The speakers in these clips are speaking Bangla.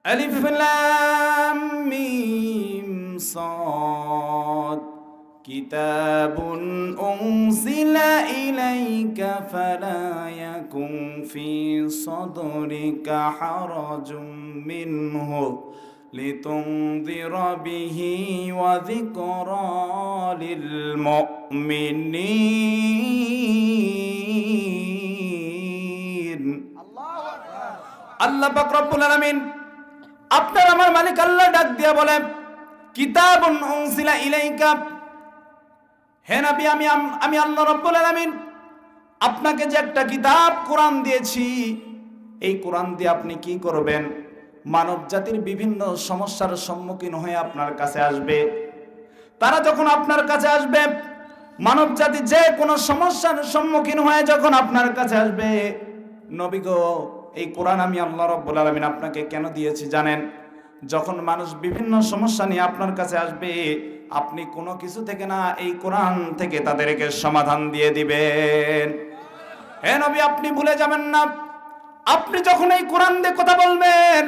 আলিফ লাম মিম সাদ কিতাবুন উনজিলা ইলাইকা ফালা ইয়াকুন ফি সাদরিকা হারাজুম মিনহু লিতুনযিরা বিহি ওয়া যিকরা লিল মুমিনিন। আল্লাহ পাক রব্বুল আলামিন আপনার আমার মালিক আল্লাহ ডাক দিয়া বলে, কিতাবুন উনজিলা ইলাইকা, হে নবী আমি আল্লাহ রব্বুল আলামিন আপনাকে যে একটা কিতাব কোরআন দিয়েছি, এই কোরআন দিয়ে আপনি কি করবেন? মানব জাতির বিভিন্ন সমস্যার সম্মুখীন হয়ে আপনার কাছে আসবে। তারা যখন আপনার কাছে আসবে, মানব জাতি যে কোনো সমস্যার সম্মুখীন হয়ে যখন আপনার কাছে আসবে, নবী গো এই কোরআন আমি আল্লাহ রাব্বুল আলামিন আপনাকে কেন দিয়েছি জানেন? যখন মানুষ বিভিন্ন সমস্যা নিয়ে আপনার কাছে আসবে, আপনি কোনো কিছু থেকে না, এই কোরআন থেকে তাদেরকে সমাধান দিয়ে দিবেন। হে নবী আপনি ভুলে যাবেন না, আপনি যখন এই কোরআন দিয়ে কথা বলবেন,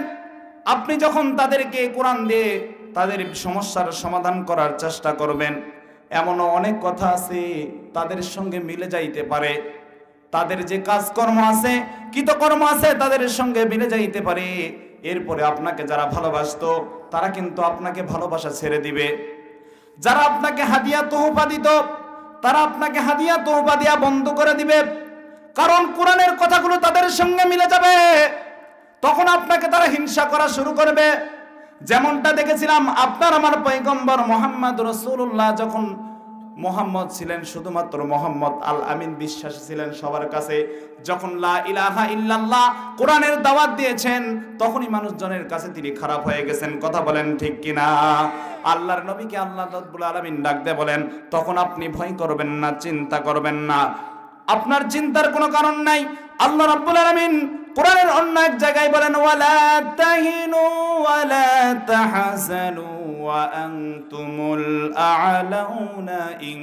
আপনি যখন তাদেরকে কোরআন দিয়ে তাদের সমস্যার সমাধান করার চেষ্টা করবেন, এমনও অনেক কথা আছে তাদের সঙ্গে মিলে যাইতে পারে, তাদের যে কাজকর্ম আছে, কৃতকর্ম আছে, তাদের সঙ্গে মিলে যাইতে পারে। এরপরে আপনাকে যারা ভালোবাসতো তারা কিন্তু আপনাকে ভালোবাসা ছেড়ে দিবে। যারা আপনাকে হাদিয়া তোহফা দিত তারা আপনাকে হাদিয়া তোহফা দিয়া বন্ধ করে দিবে, কারণ কোরআনের কথাগুলো তাদের সঙ্গে মিলে যাবে। তখন আপনাকে তারা হিংসা করা শুরু করবে। যেমনটা দেখেছিলাম আপনার আমার পয়গম্বর মুহাম্মদ রাসূলুল্লাহ, যখন মোহাম্মদ ছিলেন শুধুমাত্র মোহাম্মদ আল আমিন বিশ্বাসী ছিলেন সবার কাছে, যখন লা ইলাহা ইল্লাল্লাহ কোরআনের দাওয়াত দিয়েছেন, তখনই মানুষজনের কাছে তিনি খারাপ হয়ে গেছেন। কথা বলেন ঠিক কিনা? আল্লাহর নবীকে আল্লাহ রাব্বুল আলামিন ডাক দিয়ে বলেন, তখন আপনি ভয় করবেন না, চিন্তা করবেন না, আপনার চিন্তার কোনো কারণ নাই। আল্লাহ রাব্বুল আলামিন কোরআনের অন্য এক জায়গায় বলেন, ওয়ালা তাহিনু ওয়ালা তাহজানু ওয়া আনতুমুল আ'লাউনা ইন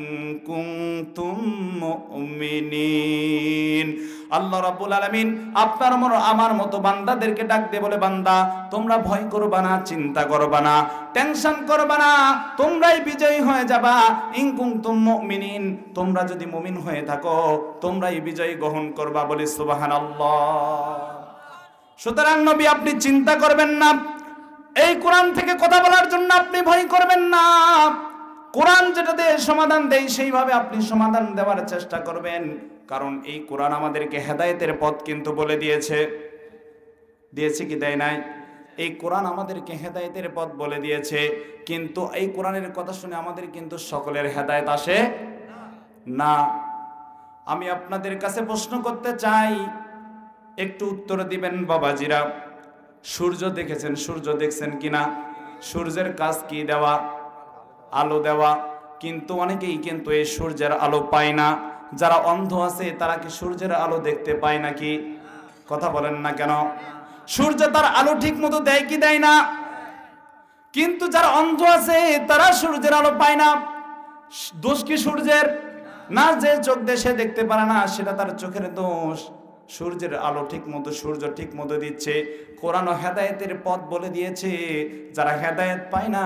কুনতুম মুমিনিন। আল্লাহ রাব্বুল আলামিন আপনার আমার মতো বান্দাদেরকে ডাক দিয়ে বলে, বান্দা তোমরা ভয় করবা না, চিন্তা করবা না, টেনশন করবা না, তোমরাই বিজয়ী হয়ে যাবা। ইন কুনতুম মুমিনিন, তোমরা যদি মুমিন হয়ে থাকো তোমরাই বিজয় গ্রহণ করবা। বলি সুবহানাল্লাহ। সুতরাং নবী আপনি চিন্তা করবেন না, এই কোরআন থেকে কথা বলার জন্য আপনি ভয় করবেন না। কোরআন যেটা দিয়ে সমাধান দেয় সেইভাবে আপনি সমাধান দেওয়ার চেষ্টা করবেন, কারণ এই কোরআন আমাদেরকে হেদায়েতের পথ কিন্তু বলে দিয়েছে। দিয়েছে কি দেয় নাই? এই কোরআন আমাদেরকে হেদায়েতের পথ বলে দিয়েছে, কিন্তু এই কোরআনের কথা শুনে আমাদের কিন্তু সকলের হেদায়েত আসে না। আমি আপনাদের কাছে প্রশ্ন করতে চাই, একটু উত্তর দিবেন বাবাজিরা। সূর্য দেখেছেন? সূর্য দেখছেন কিনা? সূর্যের কাজ কি? দেওয়া, আলো দেওয়া। কিন্তু অনেকেই কিন্তু এই সূর্যের আলো পায় না। যারা অন্ধ আছে তারা কি সূর্যের আলো দেখতে পায় নাকি? কথা বলেন না কেন? সূর্য তার আলো ঠিক মতো দেয় কি দেয় না? কিন্তু যারা অন্ধ আছে তারা সূর্যের আলো পায় না। দোষ কি সূর্যের? না, যে চোখ দেশে দেখতে পারে না সেটা তার চোখের দোষ। সূর্যের আলো ঠিক মতো সূর্য ঠিক মতো দিচ্ছে। কোরআন ও হেদায়েতের পথ বলে দিয়েছে। যারা হেদায়েত পায় না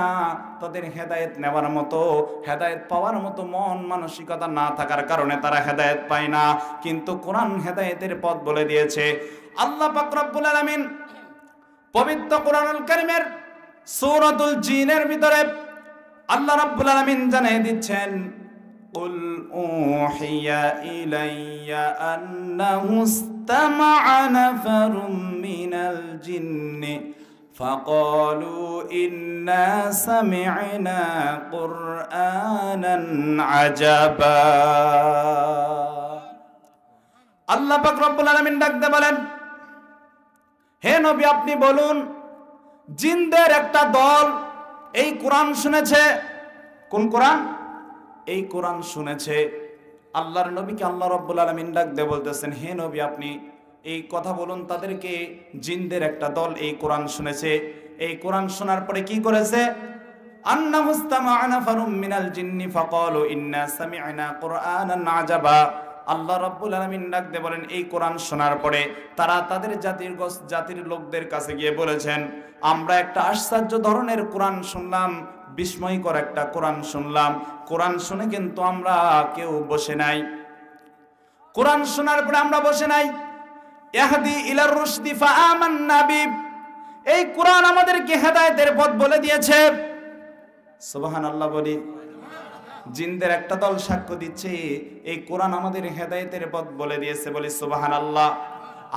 তাদের হেদায়েত নেওয়ার মতো, হেদায়েত পাওয়ার মতো মন মানসিকতা না থাকার কারণে তারা হেদায়েত পায় না। কিন্তু কোরআন হেদায়েতের পথ বলে দিয়েছে। আল্লাহ পাক রব্বুল আলামিন পবিত্র কোরআনুল কারীমের সূরাতুল জিনের ভিতরে আল্লাহ রাব্বুল আলামিন জানিয়ে দিচ্ছেন, قل أوحي إلي أنه استمع نفر من الجن فقالوا إنا سمعنا قرآنا عجبا। আল্লাহ পাক রব্বুল আলামিন ডাকতে বলেন, হে নবী আপনি বলুন, জিনদের একটা দল এই কোরআন শুনেছে। কোন কোরআন? এই কোরআন শুনেছে। আল্লাহর নবীকে আল্লাহ রাব্বুল আলামিন ডাক দিয়ে বলতেছেন, হে নবী আপনি এই কথা বলুন তাদেরকে, জিনদের একটা দল এই কোরআন শুনেছে। এই কোরআন শোনার পরে কি করেছে? আন্নাহুস্তামা'না ফারুম মিনাল জিন্নি ফাকালু ইন্না সামি'না কুরআনান আজাবা। আল্লাহ রাব্বুল আলামিন ডাক দিয়ে বলেন, এই কোরআন শোনার পরে তারা তাদের জাতির লোকদের কাছে গিয়ে বলেছেন, আমরা একটা আশ্চর্য ধরনের কোরআন শুনলাম, বিস্ময়কর একটা কোরআন শুনলাম। কোরআন শুনে কিন্তু আমরা কেউ বসে নাই। কোরআন শোনার পরে আমরা বসে নাই। ইয়াহদি ইলার রুশদি ফাআমান্না বি, এই কোরআন আমাদেরকে হেদায়েতের পথ বলে দিয়েছে। সুবহানাল্লাহ বলি। জিনদের একটা দল সাক্ষ্য দিচ্ছে এই কোরআন আমাদের হেদায়েতের পথ বলে দিয়েছে, বলি সুবহানাল্লাহ।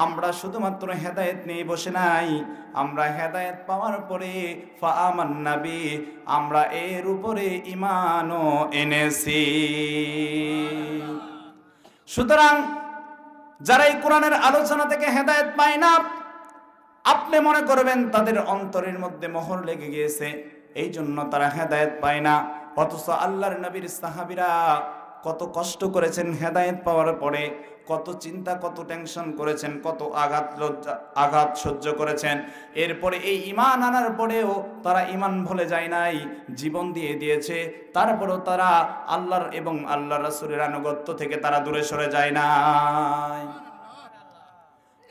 আমরা শুধুমাত্র হেদায়েত নিয়ে বসে নাই, আমরা হেদায়েত পাওয়ার পরে ফাআমান্না বি, আমরা এর উপরে ঈমানও এনেছি। সুতরাং যারা এই কোরআনের আলোচনা থেকে হেদায়েত পায় না, আপনি মনে করবেন তাদের অন্তরের মধ্যে মোহর লেগে গিয়েছে, এই জন্য তারা হেদায়েত পায় না। অথচ আল্লাহর নবীর সাহাবীরা কত কষ্ট করেছেন হেদায়েত পাওয়ার পরে, কত চিন্তা, কত টেনশন করেছেন, কত আঘাত সহ্য করেছেন। এরপরে এই ঈমান আনার পরেও তারা ঈমান ভুলে যায় নাই, জীবন দিয়ে দিয়েছে। তারপরেও তারা আল্লাহর এবং আল্লাহর রাসূলের আনুগত্য থেকে তারা দূরে সরে যায় নাই।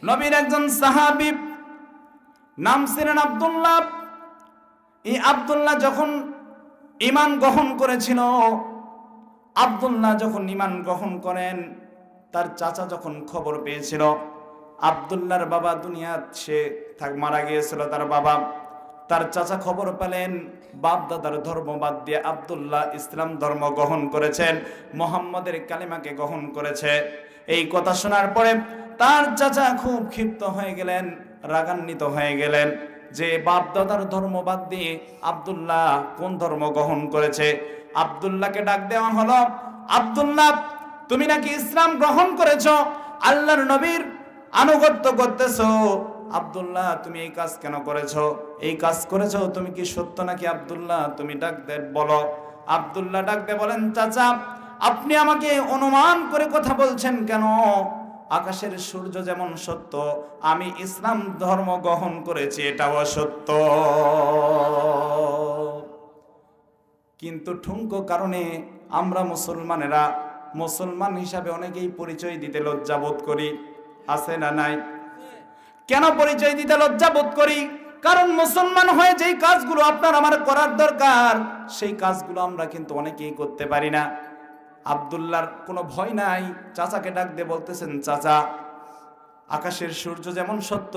নবীর একজন সাহাবী নাম ছিলেন আব্দুল্লাহ। এই আব্দুল্লাহ যখন ঈমান গ্রহণ করেছিল, আব্দুল্লাহ যখন ঈমান গ্রহণ করেন, তার চাচা যখন খবর পেয়েছিল আব্দুল্লাহর বাবা দুনিয়াত সে মারা গিয়েছিল, তার চাচা খবর পেলেন বাপ দাদার ধর্ম বাদ দিয়ে আব্দুল্লাহ ইসলাম ধর্ম গ্রহণ করেছেন, মুহাম্মাদের কালিমাকে গ্রহণ করেছে। এই কথা শোনার পরে তার চাচা খুব ক্ষিপ্ত হয়ে গেলেন, রাগান্বিত হয়ে গেলেন যে বাপ দাদার ধর্ম বাদ দিয়ে আব্দুল্লাহ কোন ধর্ম গ্রহণ করেছে। আব্দুল্লাহকে ডাক দেওয়া হলো, আব্দুল্লাহ তুমি নাকি ইসলাম গ্রহণ করেছো, আল্লাহর নবীর আনুগত্য করতেছো, আব্দুল্লাহ তুমি এই কাজ কেন করেছো? এই কাজ করেছো তুমি কি সত্য নাকি? আব্দুল্লাহ তুমি ডাক দে বলো। আব্দুল্লাহ ডাক দে বলেন, চাচা আপনি আমাকে অনুমান করে কথা বলছেন কেন? আকাশের সূর্য যেমন সত্য, আমি ইসলাম ধর্ম গ্রহণ করেছি এটাও সত্য। কিন্তু ঠুনকো কারণে আমরা মুসলমানেরা মুসলমান হিসাবে অনেকেই পরিচয় দিতে লজ্জা বোধ করি, আছে না নাই? কেন পরিচয় দিতে লজ্জা বোধ করি? কারণ মুসলমান হয়ে যেই কাজগুলো আপনার আমার করার দরকার, সেই কাজগুলো আমরা কিন্তু অনেকেই করতে পারি না। আব্দুল্লাহর কোনো ভয় নাই, চাচাকে ডাক দিয়ে বলতেছেন, চাচা আকাশের সূর্য যেমন সত্য,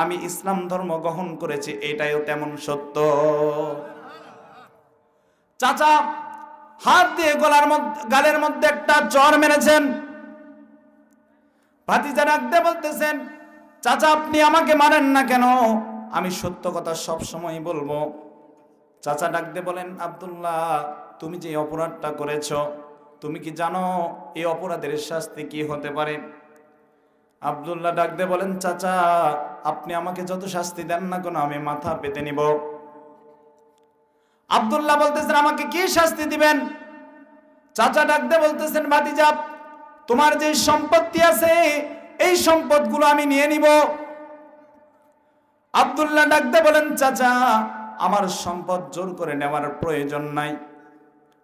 আমি ইসলাম ধর্ম গ্রহণ করেছি এটাও তেমন সত্য। চাচা হাত দিয়ে গালের মধ্যে একটা চড় মেরেছেন। ভাতিজা ডাক দিয়ে বলতেছেন, চাচা আপনি আমাকে মারেন না কেন? আমি সত্য কথা সব সময় বলবো। চাচা ডাক দিয়ে বলেন, আব্দুল্লাহ তুমি যে অপরাধটা করেছো, তুমি কি জানো এই অপরাধের শাস্তি কি হতে পারে? আব্দুল্লাহ ডাক দিয়ে বলেন, চাচা আপনি আমাকে যত শাস্তি দেন না কেন আমি মাথা পেতে নিব। আব্দুল্লাহ বলতেছেন, আমাকে কি শাস্তি দিবেন? চাচা ডাক দিয়ে বলতেছেন, ভাতিজা তোমার যে সম্পত্তি আছে এই সম্পদগুলো আমি নিয়ে নিব। আব্দুল্লাহ ডাক দিয়ে বলেন, চাচা আমার সম্পদ জোর করে নেওয়ার প্রয়োজন নাই,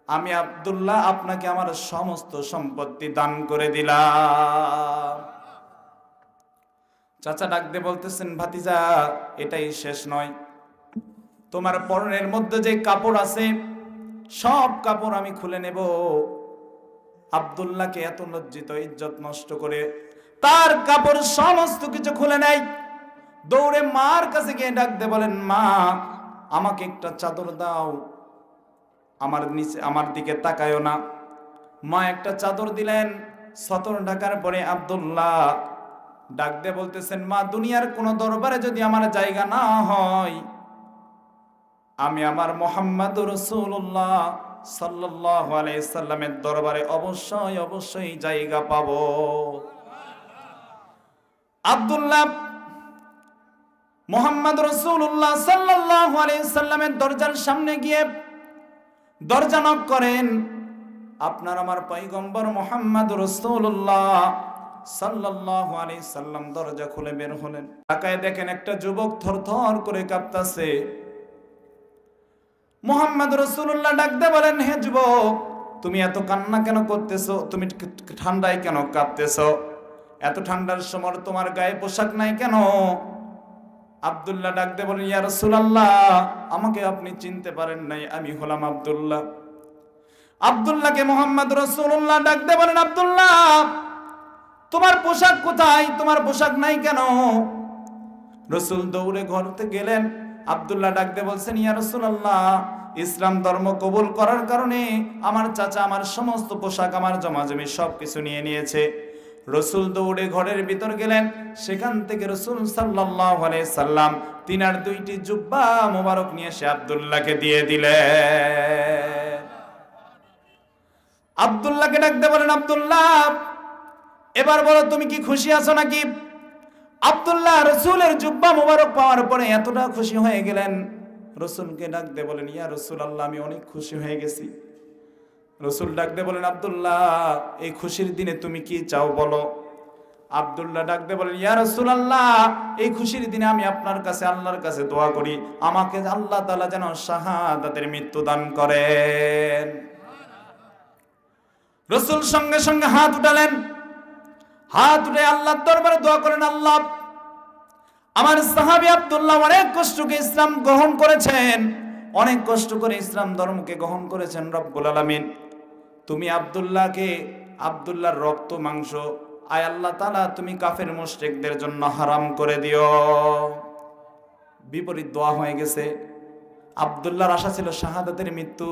আমি আব্দুল্লাহ আপনাকে আমার সমস্ত সম্পত্তি দান করে দিলাম। চাচা ডাক দিয়ে বলতেছেন, ভাতিজা এটাই শেষ নয়, তোমার পরনের মধ্যে যে কাপড় আছে সব কাপড় আমি খুলে নেব। আব্দুল্লাহকে এত লজ্জিত ইজ্জত নষ্ট করে তার কাপড় সমস্ত কিছু খুলে নেয়। দৌড়ে মার কাছে গিয়ে ডাক দিয়ে বলেন, মা আমাকে একটা চাদর দাও, আমার দিকে তাকায়ও না। মা একটা চাদর দিলেন। সতর ঢাকার পরে আব্দুল্লাহ ডাক দিয়ে বলতেছেন, মা দুনিয়ার কোন দরবারে যদি আমার জায়গা না হয়, আমি আমার মুহাম্মদুর রাসূলুল্লাহ সাল্লাল্লাহু আলাইহি সাল্লামের দরবারে অবশ্যই অবশ্যই জায়গা পাবো। আব্দুল্লাহ মুহাম্মদ রাসূলুল্লাহ সাল্লাল্লাহু আলাইহি সাল্লামের দরজার সামনে গিয়ে দরজা নক করেন। আপনার আমার পয়গম্বর মুহাম্মদ রাসূলুল্লাহ সাল্লাল্লাহু আলাইহি সাল্লাম দরজা খুলে বের হলেন। তাকায় দেখেন একটা যুবক থরথর করে কাঁপতাছে। মুহাম্মদ রাসূলুল্লাহ ডাক দিয়ে বলেন, হে যুবক তুমি এত কান্না কেন করতেছো, তুমি ঠান্ডায় কেন কাঁপতেছো, এত ঠান্ডার সময় তোমার গায়ে পোশাক নাই কেন? আব্দুল্লাহ ডাক দিয়ে বলেন, ইয়া রাসূলুল্লাহ, আমাকে আপনি চিনতে পারেন নাই, আমি হলাম আব্দুল্লাহ। আব্দুল্লাহকে মুহাম্মদ রাসূলুল্লাহ ডাক দিয়ে বলেন, আব্দুল্লাহ, তোমার পোশাক কোথায়? তোমার পোশাক নাই কেন? রাসূল দৌড়ে ঘরতে গেলেন। আব্দুল্লাহ ডাক দিয়ে বলছেন, ইয়া রাসূলুল্লাহ, ইসলাম ধর্ম কবুল করার কারণে আমার চাচা আমার সমস্ত পোশাক, আমার জমাজমি সবকিছু নিয়ে নিয়েছে। রাসূল দৌড়ে ঘরের ভিতর গেলেন। সেখান থেকে রাসূল সাল্লাল্লাহু আলাইহি সাল্লাম তিনার দুইটি জুব্বা মোবারক নিয়ে এসে আব্দুল্লাহকে দিয়ে দিলেন। আব্দুল্লাহকে ডাক দিয়ে বলেন, আব্দুল্লাহ, এবার বলো তুমি কি খুশি আছো নাকি? আব্দুল্লাহ রাসূলের জুব্বা মোবারক পাওয়ার পরে এতটা খুশি হয়ে গেলেন, রাসূলকে ডাক দিয়ে বলেন, ইয়া রাসূলুল্লাহ, আমি অনেক খুশি হয়ে গেছি। রাসূল ডাক দিয়ে বলেন, আব্দুল্লাহ, এই খুশির দিনে তুমি কি চাও বলো? আব্দুল্লাহ ডাক দিয়ে বলেন, ইয়া রাসূলুল্লাহ, এই খুশির দিনে আমি আপনার কাছে, আল্লাহর কাছে দোয়া করি, আমাকে আল্লাহ তাআলা যেন শাহাদাতের মৃত্যু দান করেন। রাসূল সঙ্গে সঙ্গে হাত উঠালেন, হাত উঠে আল্লাহর দরবারে দোয়া করেন, আল্লাহ, আমার সাহাবী আব্দুল্লাহ অনেক কষ্ট করে ইসলাম গ্রহণ করেছেন, অনেক কষ্ট করে ইসলাম ধর্মকে গ্রহণ করেছেন। রব্বুল আলামিন, তুমি আব্দুল্লাহকে, আব্দুল্লাহর রক্ত মাংস আয় আল্লাহ তাআলা তুমি কাফের মুশরিকদের জন্য হারাম করে দিও। বিপরীত দোয়া হয়ে গেছে। আব্দুল্লাহর আশা ছিল শাহাদাতের মৃত্যু,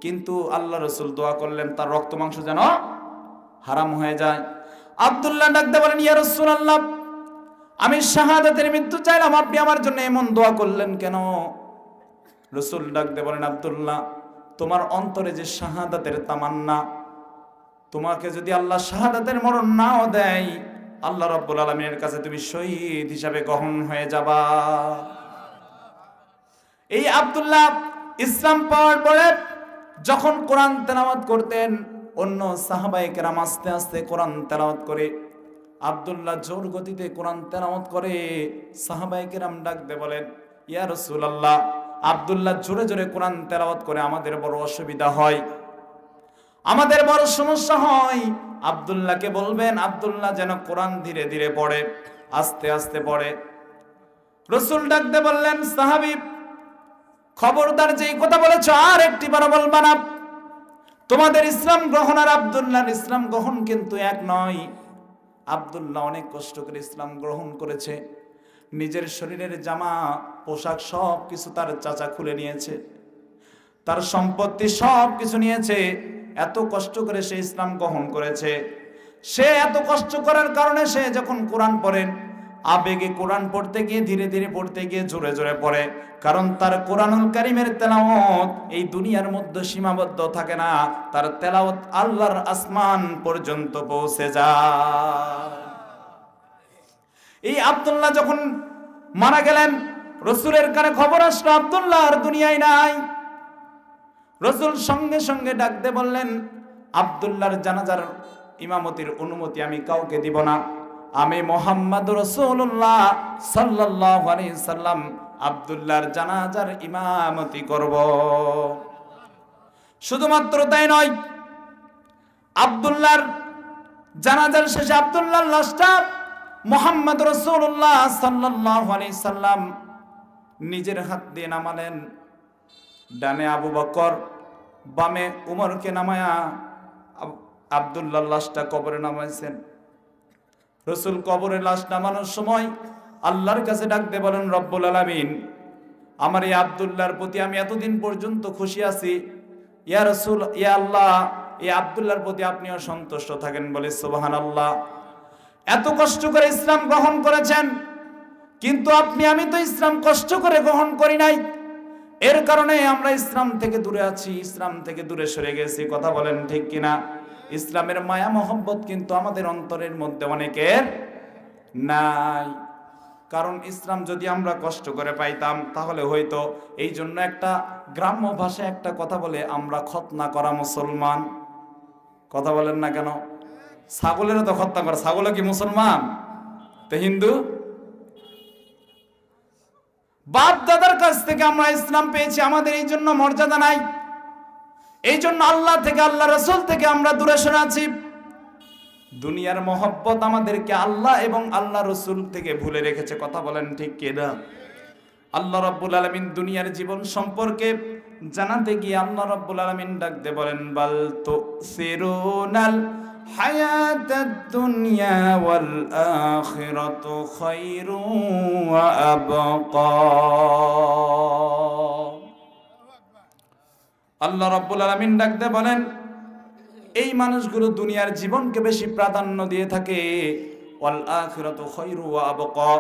কিন্তু আল্লাহ রাসূল দোয়া করলেন তার রক্ত মাংস যেন হারাম হয়ে যায়। আব্দুল্লাহ ডাক দিয়ে বলেন, ইয়া রাসূলুল্লাহ, আমি শাহাদাতের মৃত্যু চাইলাম, আপনি আমার জন্য এমন দোয়া করলেন কেন? রাসূল ডাক দিয়ে বলেন, আব্দুল্লাহ, তোমার অন্তরে যে শাহাদাতের তামান্না, তোমাকে যদি আল্লাহ শাহাদাতের মরণ নাও দেয়, আল্লাহ রাব্বুল আলামিনের কাছে তুমি শহীদ হিসাবে গ্রহণ হয়ে যাবা। এই আব্দুল্লাহ ইসলাম পাওয়ার পরে যখন কোরআন তেলাওয়াত করতেন, অন্য সাহাবায়ে কেরাম আস্তে আস্তে কোরআন তেলাওয়াত করে, আব্দুল্লাহ জোর গতিতে কোরআন তেলাওয়াত করে। সাহাবায়ে কেরাম ডাক দিয়ে বলেন, ইয়া রাসূলুল্লাহ, আব্দুল্লাহ জোরে জোরে কোরআন তেলাওয়াত করে, আমাদের বড় অসুবিধা হয়, আমাদের বড় সমস্যা হয়, আব্দুল্লাহকে বলবেন আব্দুল্লাহ যেন কোরআন ধীরে ধীরে পড়ে, আস্তে আস্তে পড়ে। রাসূল ডাক দিয়ে বললেন, সাহাবী, খবরদার, যেই কথা বলেছো আর একটি বার বলবা না। তোমাদের ইসলাম গ্রহণ আর আব্দুল্লাহর ইসলাম গ্রহণ কিন্তু এক নয়। আব্দুল্লাহ অনেক কষ্ট করে ইসলাম গ্রহণ করেছে, নিজের শরীরের জামা পোশাক সব কিছু তার চাচা খুলে নিয়েছে, তার সম্পত্তি সব কিছু নিয়েছে। এত কষ্ট করে সে ইসলাম গ্রহণ করেছে। সে এত কষ্ট করার কারণে সে যখন কোরআন পড়েন, আবেগে কোরআন পড়তে গিয়ে, ধীরে ধীরে পড়তে গিয়ে জোরে জোরে পড়ে, কারণ তার কোরআনুল কারীমের তেলাওয়াত এই দুনিয়ার মধ্যে সীমাবদ্ধ থাকে না, তার তেলাওয়াত আল্লাহর আসমান পর্যন্ত পৌঁছে যায়। এই আব্দুল্লাহ যখন মারা গেলেন, রাসূলের কানে খবর আসলো আব্দুল্লাহ আর দুনিয়ায় নাই। রাসূল সঙ্গে সঙ্গে ডাক দিয়ে বললেন, আব্দুল্লাহর জানাজার ইমামতির অনুমতি আমি কাউকে দিব না, আমি মুহাম্মদ রাসূলুল্লাহ সাল্লাল্লাহু আলাইহি সাল্লাম আব্দুল্লাহর জানাজার ইমামতি করব। শুধুমাত্র তাই নয়, আব্দুল্লাহর জানাজার শেষে আব্দুল্লাহর লাশটা মুহাম্মদ রাসূলুল্লাহ সাল্লাল্লাহু আলাইহি সাল্লাম নিজের হাত দিয়ে নামালেন। ডানে আবু বকর, বামে উমরকে নামায়া আব্দুল্লাহর লাশটা কবরে নামাইছেন। রাসূল কবরে লাশ নামানোর সময় আল্লাহর কাছে ডাক দিয়ে বলেন, রব্বুল আলামিন, আমার এই আব্দুল্লাহর প্রতি আমি এতদিন পর্যন্ত খুশি আছি, ইয়া রাসূল, ইয়া আল্লাহ, এই আব্দুল্লাহর প্রতি আপনিও সন্তুষ্ট থাকেন বলে সুবহানাল্লাহ। এত কষ্ট করে ইসলাম গ্রহণ করেছেন, কিন্তু আমি তো ইসলাম কষ্ট করে গ্রহণ করি নাই, এর কারণে আমরা ইসলাম থেকে দূরে আছি, ইসলাম থেকে দূরে সরে গেছি। কথা বলেন ঠিক কিনা? ইসলামের মায়া মহব্বত কিন্তু আমাদের অন্তরের মধ্যে অনেকের নাই। কারণ ইসলাম যদি আমরা কষ্ট করে পাইতাম তাহলে হয়তো, এই জন্য একটা গ্রাম্য ভাষায় একটা কথা বলে, আমরা খতনা করা মুসলমান। কথা বলেন না কেন? ছাগলেরও তো খতনা করা, ছাগলও কি মুসলমান? তো হিন্দু। বাপ দাদার কাছ থেকে আমরা ইসলাম পেয়েছি, আমাদের এই জন্য মর্যাদা নাই। এই জন্য আল্লাহ থেকে, আল্লাহ রাসূল থেকে আমরা দূরে সরে আছি। দুনিয়ার মহব্বত আমাদেরকে আল্লাহ এবং আল্লাহ রাসূল থেকে ভুলে রেখেছে। কথা বলেন ঠিক কিনা? আল্লাহ রাব্বুল আলামিন দুনিয়ার জীবন সম্পর্কে জানাতে গিয়ে আল্লাহ রাব্বুল আলামিন ডাকতে বলেন, বাল তুসিরুনাল হায়াতাদ দুনিয়া ওয়াল আখিরাতু খায়রু ওয়া আবকা। আল্লাহ রাব্বুল আলামিন ডাকতে বলেন, এই মানুষগুলো দুনিয়ার জীবনকে বেশি প্রাধান্য দিয়ে থাকে, ওয়াল আখিরাতু খায়রু ওয়া আবকা,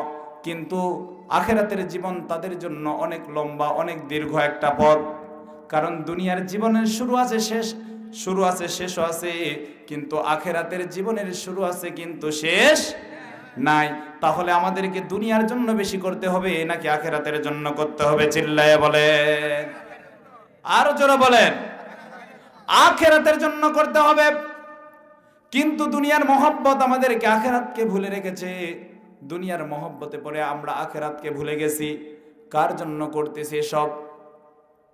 কিন্তু আখিরাতের জীবন তাদের জন্য অনেক লম্বা, অনেক দীর্ঘ একটা পথ। কারণ দুনিয়ার জীবনের শুরু আছে, শেষও আছে, কিন্তু আখিরাতের জীবনের শুরু আছে কিন্তু শেষ নাই। তাহলে আমাদেরকে দুনিয়ার জন্য বেশি করতে হবে নাকি আখিরাতের জন্য করতে হবে? চিল্লায়ে বলেন, আরো জোরে বলেন। আখিরাতের জন্য করতে হবে, কিন্তু দুনিয়ার মহব্বত আমাদেরকে আখিরাতকে ভুলে রেখেছে। দুনিয়ার মহব্বতে পড়ে আমরা আখিরাতকে ভুলে গেছি। কার জন্য করতেছি সব?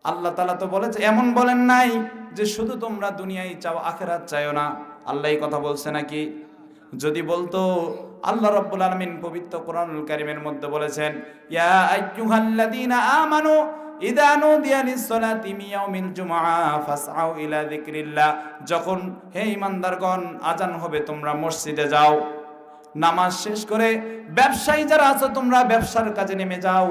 আল্লাহ তাআলা তো বলেছে, এমন বলেন নাই যে শুধু তোমরা দুনিয়ায় চাও, আখিরাত চাইও না। আল্লাহ এই কথা বলছে নাকি? যদি বলতো, আল্লাহ রাব্বুল আলামিন পবিত্র কোরআনুল কারীমের মধ্যে বলেছেন, ইয়া আইয়ুহাল্লাযীনা আমানু ইযা নুদিয়া লিস-সালাতি মিন ইয়াউমিল জুমআ ফাসআউ ইলা যিকরিল্লাহ। যখন হে ঈমানদারগণ আজান হবে তোমরা মসজিদে যাও, নামাজ শেষ করে ব্যবসায়ী যারা আছো তোমরা ব্যবসার কাজে নেমে যাও,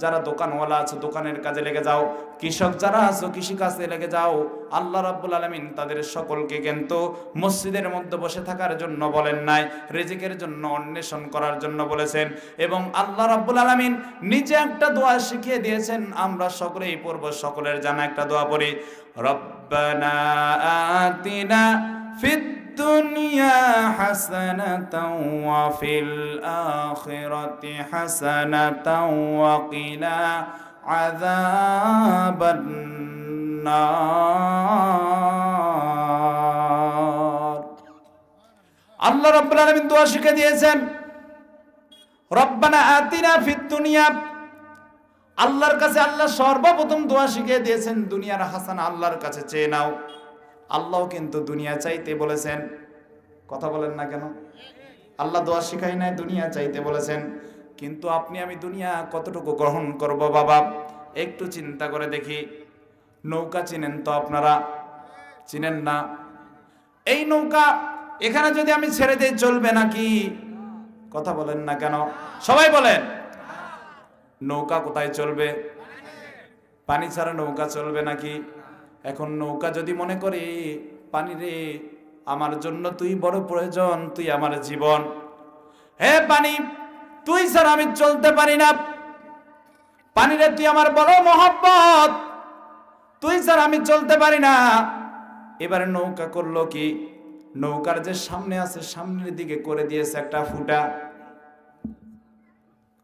যারা দোকানওয়ালা আছো দোকানের কাজে লেগে যাও, কৃষক যারা আছো কৃষি কাজে লেগে যাও। আল্লাহ রাব্বুল আলামিন তাদের সকলকে কিন্তু মসজিদের মধ্যে বসে থাকার জন্য বলেন নাই, রিজিকের জন্য অন্বেষণ করার জন্য বলেছেন। এবং আল্লাহ রাব্বুল আলামিন নিজে একটা দোয়া শিখিয়ে দিয়েছেন, আমরা সকলেই পড়ব। সকলের জানা একটা দোয়া পড়ি, রব্বানা আতিনা ফিদ দুনিয়া হাসানাতাও ওয়া ফিল আখিরাতি হাসানাতাও ওয়া কিনা আযাবান নার। আল্লাহ রাব্বুল আলামিন দোয়া শিখিয়ে দিয়েছেন, রব্বানা আতিনা ফিদ দুনিয়া। আল্লাহর কাছে আল্লাহ সর্বপ্রথম দোয়া শিখিয়ে দিয়েছেন, দুনিয়ার হাসানা আল্লাহর কাছে চেয়ে নাও। আল্লাহ কিন্তু দুনিয়া চাইতে বলেছেন। কথা বলেন না কেন? আল্লাহ দোয়া শিখাই নাই, দুনিয়া চাইতে বলেছেন। কিন্তু আপনি আমি দুনিয়া কতটুকু গ্রহণ করব বাবা? একটু চিন্তা করে দেখি। নৌকা চিনেন তো আপনারা? চিনেন না? এই নৌকা এখানে যদি আমি ছেড়ে দিই চলবে নাকি? কথা বলেন না কেন? সবাই বলেন। নৌকা কোথায় চলবে? পানি ছাড়া নৌকা চলবে নাকি? এখন নৌকা যদি মনে করি, পানি রে আমার জন্য তুই বড় প্রয়োজন, তুই আমার জীবন, হে পানি তুই ছাড়া আমি চলতে পারি না, পানি রে তুই আমার বড় মহব্বত, তুই ছাড়া আমি চলতে পারি না। এবারে নৌকা করলো কি? নৌকার যে সামনে আছে সামনের দিকে করে দিয়েছে একটা ফুটা।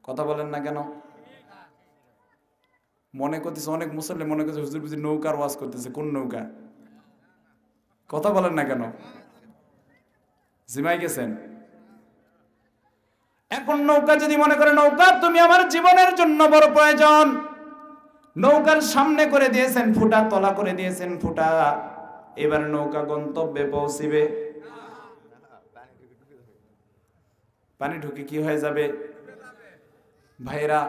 কথা বলেন না কেন? মনে করতেছে অনেক মুসল্লি মনে করছে হুজুর বুঝি নৌকার ওয়াজ করতেছে। কোন নৌকা? কথা বলেন না কেন? জিমাই গেছেন? এখন নৌকা যদি মনে করে নৌকা তুমি আমার জীবনের জন্য বড় প্রয়োজন, নৌকার সামনে করে দিয়েছেন ফুটা, তলা করে দিয়েছেন ফুটা। এবার নৌকা গন্তব্যে পৌঁছিবে, পানি ঢুকে কি হয়ে যাবে? ভাইরা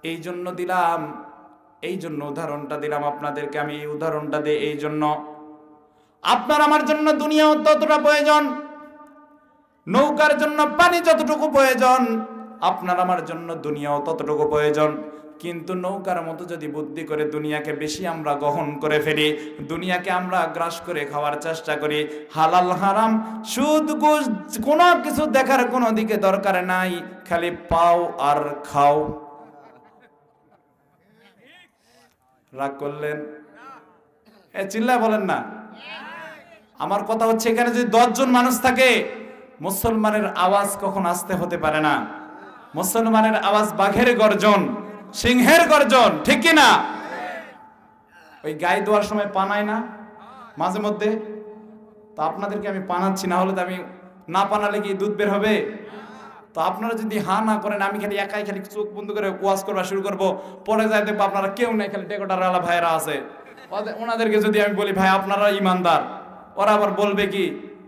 এই জন্য দিলাম, এই জন্য উদাহরণটা দিলাম আপনাদেরকে। আমি এই উদাহরণটা দিই এই জন্য, আপনার আমার জন্য দুনিয়াও ততটা প্রয়োজন, নৌকার জন্য পানি যতটুকু প্রয়োজন আপনার আমার জন্য দুনিয়াও ততটুকু প্রয়োজন। কিন্তু নৌকার মতো যদি বুদ্ধি করে দুনিয়াকে বেশি আমরা গ্রহণ করে ফেলি, দুনিয়াকে আমরা গ্রাস করে খাওয়ার চেষ্টা করি, হালাল হারাম সুদ ঘুষ কোনো কিছু দেখার কোনো দিকে দরকার নাই, খালি পাও আর খাও। রাগ করলেন? চিল্লায় বলেন না। আমার কথা হচ্ছে, এখানে যদি 10 জন মানুষ থাকে, মুসলমানের আওয়াজ কখন আসতে হতে পারে না। মুসলমানের আওয়াজ বাঘের গর্জন, সিংহের গর্জন, ঠিক কি না? ওই গায়ে দেওয়ার সময় পানায় না মাঝে মধ্যে? তো আপনাদেরকে আমি পানাচ্ছি, না হলে তো আমি না পানালে কি দুধ বের হবে? তো আপনারা যদি হা না করেন, আমি খালি একাই খালি চোখ বন্ধ করে ওয়াজ করবা শুরু করবো, পরে যাই দেখবো আপনারা কেউ নাই, খালি ডেকোটার আলা ভাইরা আছে। ওনাদেরকে যদি আমি বলি ভাই আপনারা ইমানদার, ওরা আবার বলবে কি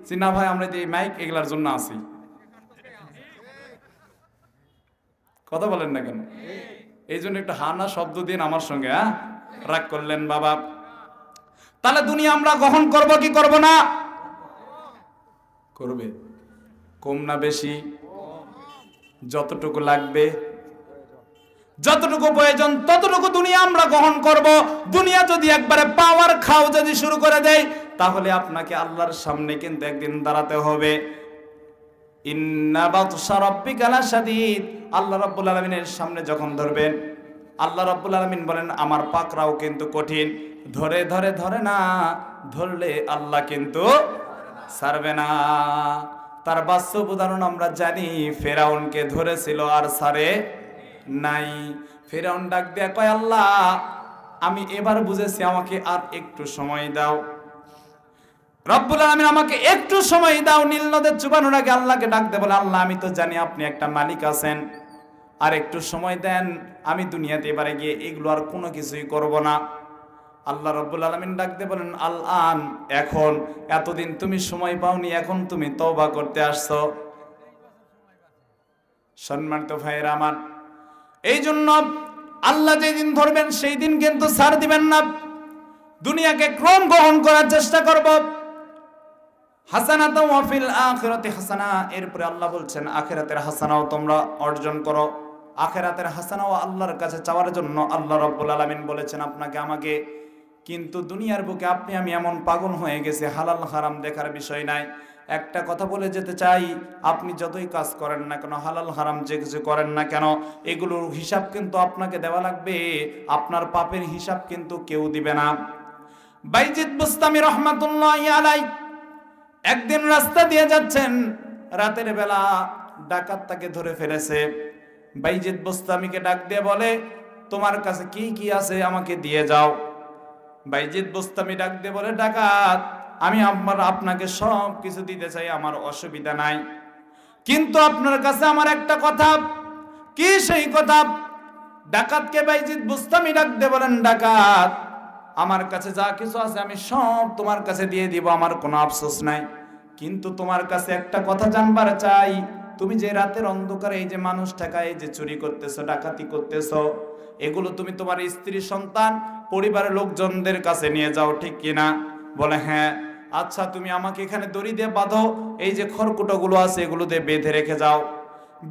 যে না ভাই আমরা এই মাইক এগুলার জন্য আছি। কথা বলেন না কেন? এই জন্য একটু হানা শব্দ দিন আমার সঙ্গে, হ্যাঁ? রাগ করলেন বাবা? তাহলে দুনিয়া আমরা গ্রহণ করব কি করব না? করবে। কম না বেশি? যতটুকু লাগবে, যতটুকু প্রয়োজন ততটুকু দুনিয়া আমরা গ্রহণ করব। দুনিয়া যদি একবারে পাওয়ার খাও যদি শুরু করে দেয়, তাহলে আপনাকে আল্লাহর সামনে কিন্তু একদিন দাঁড়াতে হবে। ইন্না বাতশা রাব্বিকা লাশাদীদ। আল্লাহ রাব্বুল আলামিনের সামনে যখন ধরবেন, আল্লাহ রাব্বুল আলামিন বলেন আমার পাকড়াও কিন্তু কঠিন। ধরে ধরে ধরে না, ধরলে আল্লাহ কিন্তু ছাড়বে না। তার বাস্তব উদাহরণ আমরা জানি, ফেরাউনকে ধরেছিল আর ছাড়ে নাই। ফেরাউন ডাক দেয়া কয় আল্লাহ আমি এবার বুঝেছি, আমাকে আর একটু সময় দাও। রব্বুল আলামিন আমাকে একটু সময় দাও। নীল নদের চুবানোর আগে আল্লাহকে ডাক দে, বলে আল্লাহ আমি তো জানি আপনি একটা মালিক আছেন, আর একটু সময় দেন, আমি দুনিয়াতে এবারে গিয়ে এগুলো আর কোনো কিছুই করব না। আল্লাহ রব্বুল আলামিন ডাক দে বলেন আল আন, এখন, এতদিন তুমি সময় পাওনি, এখন তুমি তওবা করতে আসছো। সম্মানিত ভাইয়েরা আমার, এই জন্য আল্লাহ যেদিন ধরবেন সেই দিন কিন্তু ছাড় দিবেন না। দুনিয়াকে ক্রম গ্রহণ করার চেষ্টা করব। হাসানাতাও ওয়া ফিল আখিরাতি হাসানা, এরপরে আল্লাহ বলছেন আখিরাতের হাসানাও তোমরা অর্জন করো। আখিরাতের হাসানাও আল্লাহর কাছে চাওয়ার জন্য আল্লাহ রাব্বুল আলামিন বলেছেন আপনাকে আমাকে। কিন্তু দুনিয়ার বুকে আপনি আমি এমন পাগল হয়ে গেছে, হালাল হারাম দেখার বিষয় নাই। একটা কথা বলে যেতে চাই, আপনি যতই কাজ করেন না কেন, হালাল হারাম যে কিছু করেন না কেন, এগুলোর হিসাব কিন্তু আপনাকে দেওয়া লাগবে। আপনার পাপের হিসাব কিন্তু কেউ দিবে না। বাইজিদ বুস্তামি রহমাতুল্লাহি আলাইহি একদিন রাস্তা দিয়ে যাচ্ছেন, রাতের বেলা ডাকাত তাকে ধরে ফেলেছে। বাইজিদ বুস্তামিকে ডাক দিয়ে বলে তোমার কাছে কি কি আছে আমাকে দিয়ে যাও। বাইজিদ বুস্তামি ডাক দিয়ে বলে ডাকাত আমি আপনাকে সব কিছু দিতে চাই, আমার অসুবিধা নাই, কিন্তু আপনার কাছে আমার একটা কথা। কি সেই কথা? ডাকাতকে বাইজিদ বুস্তামি ডাক দিয়ে বলেন ডাকাত আমার কাছে যা কিছু আছে আমি সব তোমার কাছে দিয়ে দিব, আমার কোনো আফসোস নাই, কিন্তু তোমার কাছে একটা কথা জানবার চাই। তুমি যে রাতের অন্ধকারে এই যে মানুষ টাকা এই যে চুরি করতেছো, ডাকাতি করতেছো, এগুলো তুমি তোমার স্ত্রী সন্তান পরিবারের লোকজনদের কাছে নিয়ে যাও, ঠিক কিনা? বলে হ্যাঁ। আচ্ছা তুমি আমাকে এখানে দড়ি দিয়ে বাঁধো, এই যে খড়কুটোগুলো আছে এগুলো দিয়ে বেঁধে রেখে যাও।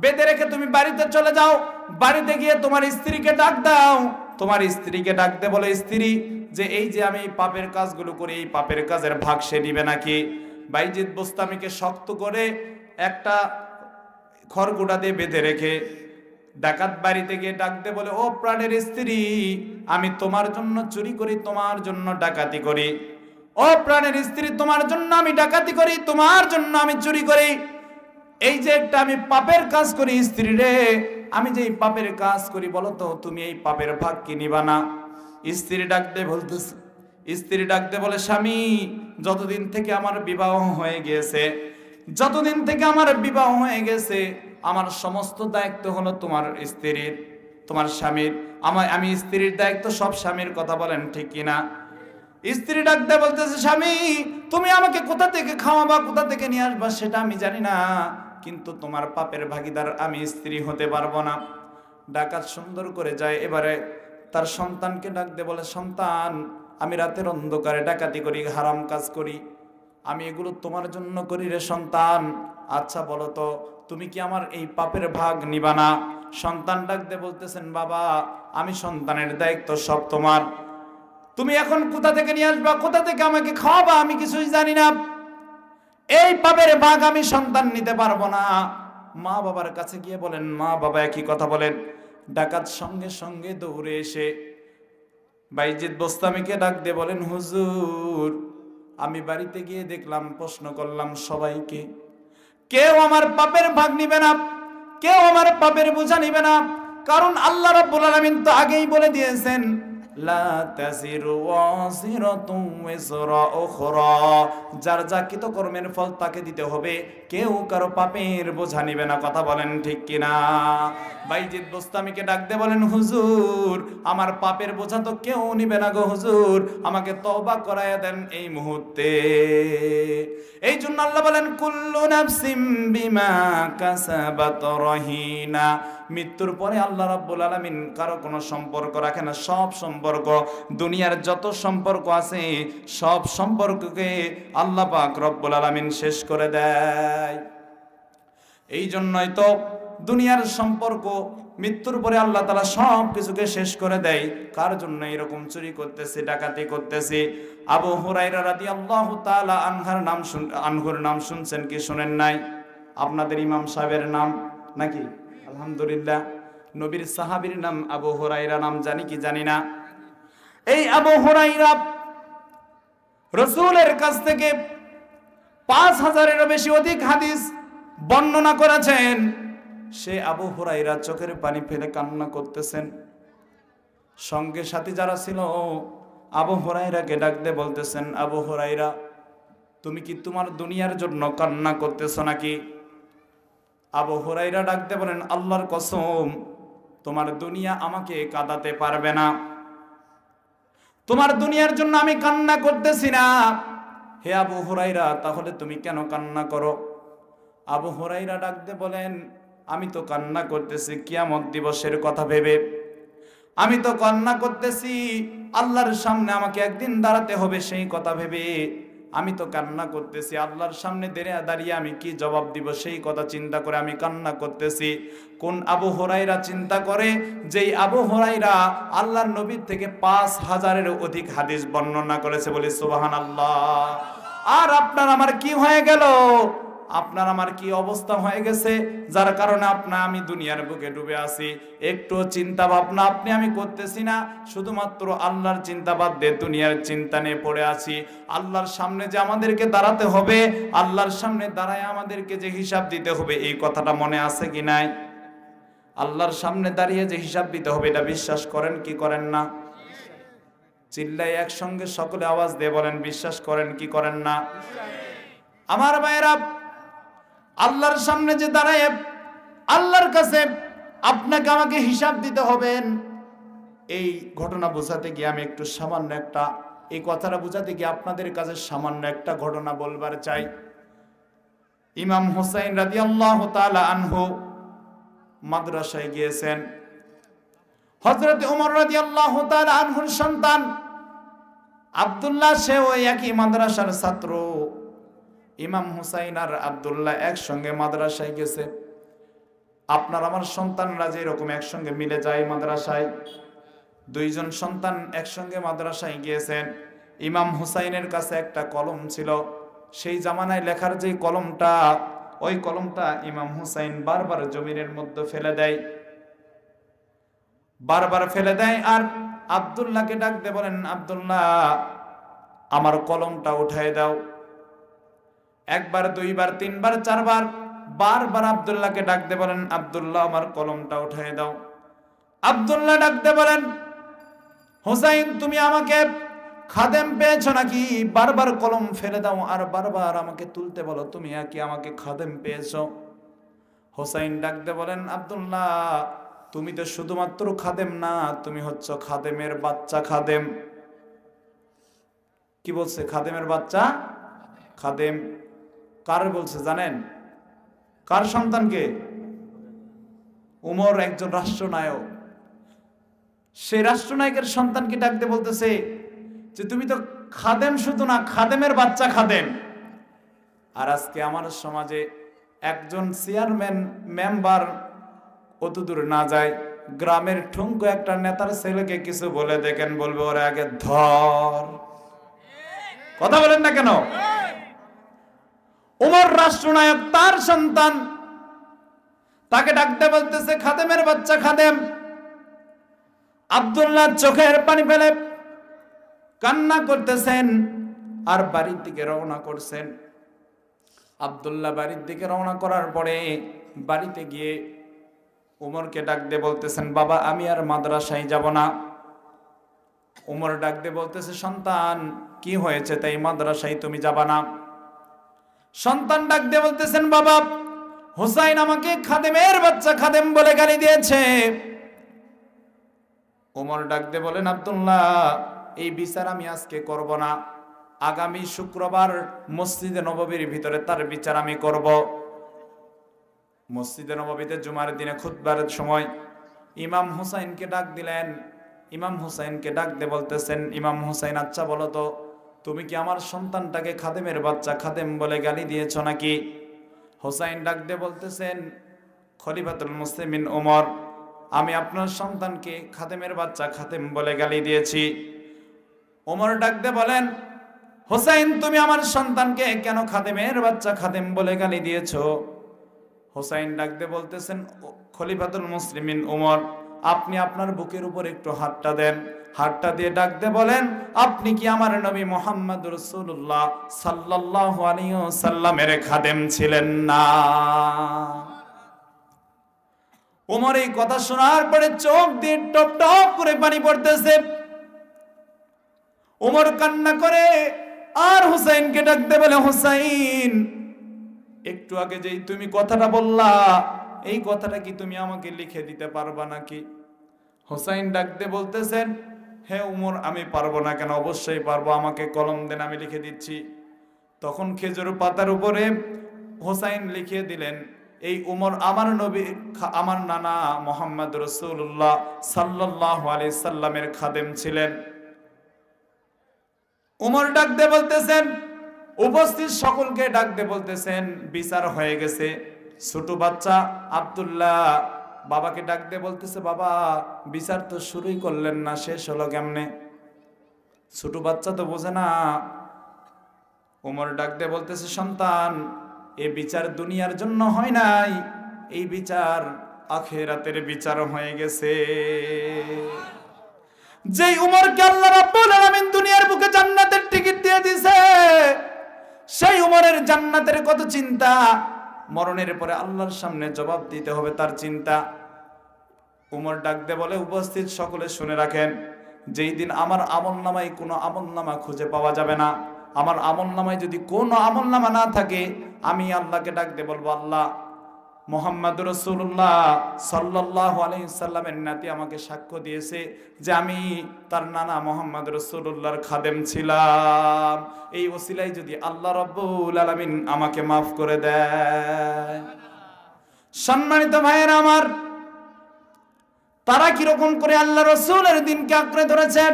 বেঁধে রেখে তুমি বাড়িতে চলে যাও। বাড়িতে গিয়ে তোমার স্ত্রীকে ডাক দাও। তোমার স্ত্রীকে ডাক দে, বলে স্ত্রী যে এই যে আমি এই পাপের কাজগুলো করি, এই পাপের কাজের ভাগ সে নিবে নাকি? বাইজিদ বুস্তামিকে শক্ত করে একটা খড়কুটা দিয়ে বেঁধে রেখে ডাকাত বাড়িতে গিয়ে ডাক দে, বলে ও প্রাণের স্ত্রী আমি তোমার জন্য চুরি করি, তোমার জন্য ডাকাতি করি। ও প্রাণের স্ত্রী তোমার জন্য আমি ডাকাতি করি, তোমার জন্য আমি চুরি করি। এই যে একটা আমি পাপের কাজ করি, স্ত্রী রে আমি যে এই পাপের কাজ করি, বলো তো তুমি এই পাপের ভাগ কি নিবা না? স্ত্রী ডাক দে বলতেছে, স্ত্রী ডাক দে বলে স্বামী যতদিন থেকে আমার বিবাহ হয়ে গিয়েছে, যতদিন থেকে আমার বিবাহ হয়ে গেছে, আমার সমস্ত দায়িত্ব হলো তোমার স্ত্রীর, তোমার স্বামীর। আমি স্ত্রীর দায়িত্ব সব স্বামীর, কথা বলেন ঠিক কিনা? স্ত্রী ডাক দে বলতেছে স্বামী তুমি আমাকে কোথা থেকে খাওয়াবা, কোথা থেকে নিয়ে আসবা সেটা আমি জানি না, কিন্তু তোমার পাপের ভাগীদার আমি স্ত্রী হতে পারবো না। ডাকাত সুন্দর করে যায়। এবারে তার সন্তানকে ডাক দে, বলে সন্তান আমি রাতের অন্ধকারে ডাকাতি করি, হারাম কাজ করি, আমি এগুলো তোমার জন্য করি রে সন্তান। আচ্ছা বলো তো তুমি কি আমার এই পাপের ভাগ নিবা না? সন্তান ডাক দে বলতেছেন বাবা আমি সন্তানের দায়িত্ব সব তোমার, তুমি এখন কোথা থেকে নিয়ে আসবা, কোথা থেকে আমাকে খাওয়াবা আমি কিছুই জানি না, এই পাপের ভাগ আমি সন্তান নিতে পারবো না। মা বাবার কাছে গিয়ে বলেন, মা বাবা একই কথা বলেন। ডাকাত সঙ্গে সঙ্গে দৌড়ে এসে বাইজিদ বুস্তামিকে ডাক দিয়ে বলেন হুজুর আমি বাড়িতে গিয়ে দেখলাম, প্রশ্ন করলাম সবাইকে, কেউ আমার পাপের ভাগ নিবে না, কেউ আমার পাপের বোঝা নিবে না, কারণ আল্লাহ রাব্বুল আলামিন তো আগেই বলে দিয়েছেন লা তাজিরু ওয়াজিরাতুন ওয়িজরা উখরা, যার যা কৃতকর্মের ফল তাকে দিতে হবে, কেউ কারো পাপের বোঝা নিবে না। কথা বলেন ঠিক কিনা? বাইজিদ বোস্তামিকে ডাক দিয়ে বলেন, হুজুর আমার পাপের বোঝা তো কেউ নিবে না গো হুজুর, আমাকে তওবা করায়া দেন এই মুহূর্তে। এই জন্য আল্লাহ বলেন, কুল্লু নাফসিম বিমা কাসাবাত রহিনা, মৃত্যুর পরে আল্লাহ রাব্বুল আলামিন কারো কোনো সম্পর্ক রাখে না। সব সম্পর্ক, দুনিয়ার যত সম্পর্ক আছে সব সম্পর্ককে আল্লাহ পাক রব্বুল আলামিন শেষ করে দেয়। এই জন্যই তো দুনিয়ার সম্পর্ক মৃত্যুর পরে আল্লাহ তাআলা সব কিছুকে শেষ করে দেয়। কার জন্য এরকম চুরি করতেছি, ডাকাতি করতেছি? আবু হুরায়রা রাদিয়াল্লাহু তাআলা আনহুর নাম শুনছেন কি শুনেন নাই? আপনাদের ইমাম সাহেবের নাম নাকি? আলহামদুলিল্লাহ, নবীর সাহাবীর নাম আবু হুরায়রা, নাম জানি কি জানি না। এই আবু হুরায়রা রাসূলের কাছ থেকে 5000-এরও বেশি অধিক হাদিস বর্ণনা করেছেন। সে আবু হুরায়রা চোখের পানি ফেলে কান্না করতেছেন। সঙ্গে সাথী যারা ছিল আবু হুরায়রাকে ডাক দিয়ে বলতেছেন, আবু হুরায়রা তুমি কি তোমার দুনিয়ার জন্য কান্না করতেছো নাকি? আবু হুরায়রা ডাক দিয়ে বলেন, আল্লাহর কসম তোমার দুনিয়া আমাকে কাঁদাতে পারবে না, তোমার দুনিয়ার জন্য আমি কান্না করতেছি না। হে আবু হুরায়রা তাহলে তুমি কেন কান্না করো? আবু হুরায়রা ডাক দিয়ে বলেন, আমি তো কান্না করতেছি কিয়ামত দিবসের কথা ভেবে, আমি তো কান্না করতেছি আল্লাহর সামনে আমাকে একদিন দাঁড়াতে হবে সেই কথা ভেবে, আমি তো কান্না করতেছি আল্লাহর সামনে দাঁড়িয়ে আমি কি জবাব দিব সেই কথা চিন্তা করে আমি কান্না করতেছি। কোন আবু হুরায়রা চিন্তা করে? যেই আবু হুরায়রা আল্লাহর নবীর থেকে 5000-এরও অধিক হাদিস বর্ণনা করেছে, বলি সুবহানাল্লাহ। আর আপনার আমার কি হয়ে গেল? আপনার আমার কি অবস্থা হয়ে গেছে, যার কারণে আমি দুনিয়ার বুকে ডুবে আছি, একটু চিন্তা ভাবনা আমি করতেছি না, শুধুমাত্র আল্লাহর চিন্তা বাদ দিয়ে দুনিয়ার চিন্তা নিয়ে পড়ে আছি। আল্লাহর সামনে যে আমাদেরকে দাঁড়াতে হবে, আল্লাহর সামনে দাঁড়ায় আমাদেরকে যে হিসাব দিতে হবে, এই কথাটা মনে আছে কি নাই? আল্লাহর সামনে দাঁড়িয়ে যে হিসাব দিতে হবে, এটা বিশ্বাস করেন কি করেন না? চিল্লাই একসঙ্গে সকলে আওয়াজ দিয়ে বলেন, বিশ্বাস করেন কি করেন না? আমার ভাইয়েরা, আল্লাহর সামনে যে দাঁড়ায় আল্লাহর কাছে আপনাকে আমাকে হিসাব দিতে হবেন, এই ঘটনা বোঝাতে গিয়ে আমি একটু সামান্য একটা, এই কথাটা বোঝাতে গিয়ে আপনাদের কাছে সামান্য একটা ঘটনা বলবার চাই। ইমাম হুসাইন রাদিয়াল্লাহু তাআলা আনহু মাদ্রাসায় গিয়েছেন। হযরত ওমর রাদিয়াল্লাহু তাআলা আনহুর সন্তান আব্দুল্লাহ, সে ওই একই মাদ্রাসার ছাত্র। ইমাম হুসাইন আর আব্দুল্লাহ একসঙ্গে মাদ্রাসায় গেছে। আপনার আমার সন্তানরা যে এরকম একসঙ্গে মিলে যায় মাদ্রাসায়, দুইজন সন্তান একসঙ্গে মাদ্রাসায় গিয়েছেন। ইমাম হুসাইনের কাছে একটা কলম ছিল, সেই জামানায় লেখার যে কলমটা, ওই কলমটা ইমাম হুসাইন বারবার জমিনের মধ্যে ফেলে দেয়, বারবার ফেলে দেয়। আর আব্দুল্লাহকে ডাক দিয়ে বলেন, আব্দুল্লাহ আমার কলমটা উঠায় দাও। একবার, দুইবার, তিনবার, চারবার, বারবার আব্দুল্লাহকে ডাক দিয়ে বলেন, আব্দুল্লাহ আমার কলমটা উঠায় দাও। আব্দুল্লাহ ডাক দিয়ে বলেন, হুসাইন তুমি আমাকে খাদেম পেয়েছো নাকি? বারবার কলম ফেলে দাও আর বারবার আমাকে তুলতে বলো, তুমি কি আমাকে খাদেম পেয়েছো? হুসাইন ডাক দিয়ে বলেন, আব্দুল্লাহ তুমি তো শুধুমাত্র খাদেম না, তুমি হচ্ছ খাদেমের বাচ্চা খাদেম। কি বলছে? খাদেমের বাচ্চা খাদেম। কার বলছে জানেন? কার সন্তানকে? উমর একজন রাষ্ট্রনায়ক, সেই রাষ্ট্রনায়কের সন্তানকে ডাক দিয়ে বলতেছে যে তুমি তো খাদেম শুধু না, খাদেমের বাচ্চা খাদেম। আর আজকে আমার সমাজে একজন চেয়ারম্যান মেম্বার অত দূর না যায়, গ্রামের ঠুনকো একটা নেতার ছেলেকে কিছু বলে দেখেন, বলবে ওরা আগে ধর। কথা বলেন না কেন? উমর রাষ্ট্রনায়ক, তার সন্তান তাকে ডাকতে বলতেছে খাদেমের বাচ্চা খাদেম। আব্দুল্লাহ চোখের পানি ফেলে কান্না করতেছেন আর বাড়ির দিকে রওনা করছেন। আব্দুল্লাহ বাড়ির দিকে রওনা করার পরে বাড়িতে গিয়ে উমরকে ডাক দিয়ে বলতেছেন, বাবা আমি আর মাদ্রাসায় যাব না, উমর ডাক দিয়ে বলতেছে, সন্তান কি হয়েছে তাই মাদ্রাসায় তুমি যাবা না? সন্তান ডাক দিয়ে বলতেছেন, বাবা হুসাইন আমাকে খাদেমের বাচ্চা খাদেম বলে গালি দিয়েছে। উমর ডাক দিয়ে বলেন, আব্দুল্লাহ এই বিচার আমি আজকে করব না, আগামী শুক্রবার মসজিদে নববীর ভিতরে তার বিচার আমি করব। মসজিদে নববীতে জুমার দিনে খুতবার সময় ইমাম হুসাইনকে ডাক দিলেন। ইমাম হুসাইনকে ডাক দিয়ে বলতেছেন, ইমাম হুসাইন আচ্ছা বলো তো, তুমি কি আমার সন্তানটাকে খাদেমের বাচ্চা খাদেম বলে গালি দিয়েছ নাকি? হুসাইন ডাক দিয়ে বলতেছেন, খলিফাতুল মুসলিমিন ওমর, আমি আপনার সন্তানকে খাদেমের বাচ্চা খাদেম বলে গালি দিয়েছি। ওমর ডাক দিয়ে বলেন, হুসাইন তুমি আমার সন্তানকে কেন খাদেমের বাচ্চা খাদেম বলে গালি দিয়েছো? হুসাইন ডাক দিয়ে বলতেছেন, খলিফাতুল মুসলিমিন ওমর, আপনি আপনার বুকের উপর একটু হাতটা দেন। হাতটা দিয়ে ডাক দিয়ে বলেন, আপনি কি আমার নবী মুহাম্মদ রাসূলুল্লাহ সাল্লাল্লাহু আলাইহি ওয়াসাল্লামের খাদেম ছিলেন না? ওমর এই কথা শোনার পরে চোখ দিয়ে টপ টপ করে পানি পড়তেছে। ওমর কান্না করে আর হুসাইনকে ডাক দিয়ে বলে, হুসাইন একটু আগে যেই তুমি কথাটা বললা, এই কথাটা কি তুমি আমাকে লিখে দিতে পারবা নাকি? হুসাইন ডাক দিয়ে বলতেছেন, হে উমর আমি পারবো না কেন, অবশ্যই পারবো, আমাকে কলম দেন আমি লিখে দিচ্ছি। তখন খেজুর পাতার উপরে হুসাইন লিখে দিলেন, এই উমর আমার নবী আমার নানা মুহাম্মদ রাসূলুল্লাহ সাল্লাল্লাহু আলাইহি সাল্লামের খাদেম ছিলেন। উমর ডাক দিয়ে বলতেছেন, উপস্থিত সকলকে ডাক দিয়ে বলতেছেন, বিচার হয়ে গেছে। ছোট বাচ্চা আব্দুল্লাহ বাবাকে ডাক দিয়ে বলতেছে, বাবা বিচার তো শুরুই করলেন না, শেষ হলো কেমনে? ছোট বাচ্চা তো বোঝে না। উমর ডাক দিয়ে বলতেছে, সন্তান এই বিচার দুনিয়ার জন্য হয় নাই, এই বিচার আখিরাতের বিচার হয়ে গেছে। যেই উমরকে আল্লাহ রাব্বুল আলামিন দুনিয়ার বুকে জান্নাতের টিকিট দিয়ে দিয়েছে, সেই উমরের জান্নাতের কত চিন্তা, মরণের পরে আল্লাহর সামনে জবাব দিতে হবে তার চিন্তা। উমর ডাক দিয়ে বলে, উপস্থিত সকলে শুনে রাখেন, যেই দিন আমার আমলনামায় কোনো আমলনামা খুঁজে পাওয়া যাবে না, আমার আমলনামায় যদি কোনো আমলনামা না থাকে, আমি আল্লাহকে ডাক দিয়ে বলবো, আল্লাহ মুহাম্মদ রাসূলুল্লাহ সাল্লাল্লাহু আলাইহি সাল্লামের নাতি আমাকে সাক্ষ্য দিয়েছে যে আমি তার নানা মুহাম্মদ রাসূলুল্লাহর খাদেম ছিলাম, এই ওসিলায় যদি আল্লাহ রাব্বুল আলামিন আমাকে মাফ করে দেয়। সম্মানিত ভাইয়েরা আমার, তারা কিরকম করে আল্লাহ রাসূলের দিনকে আঁকড়ে ধরেছেন,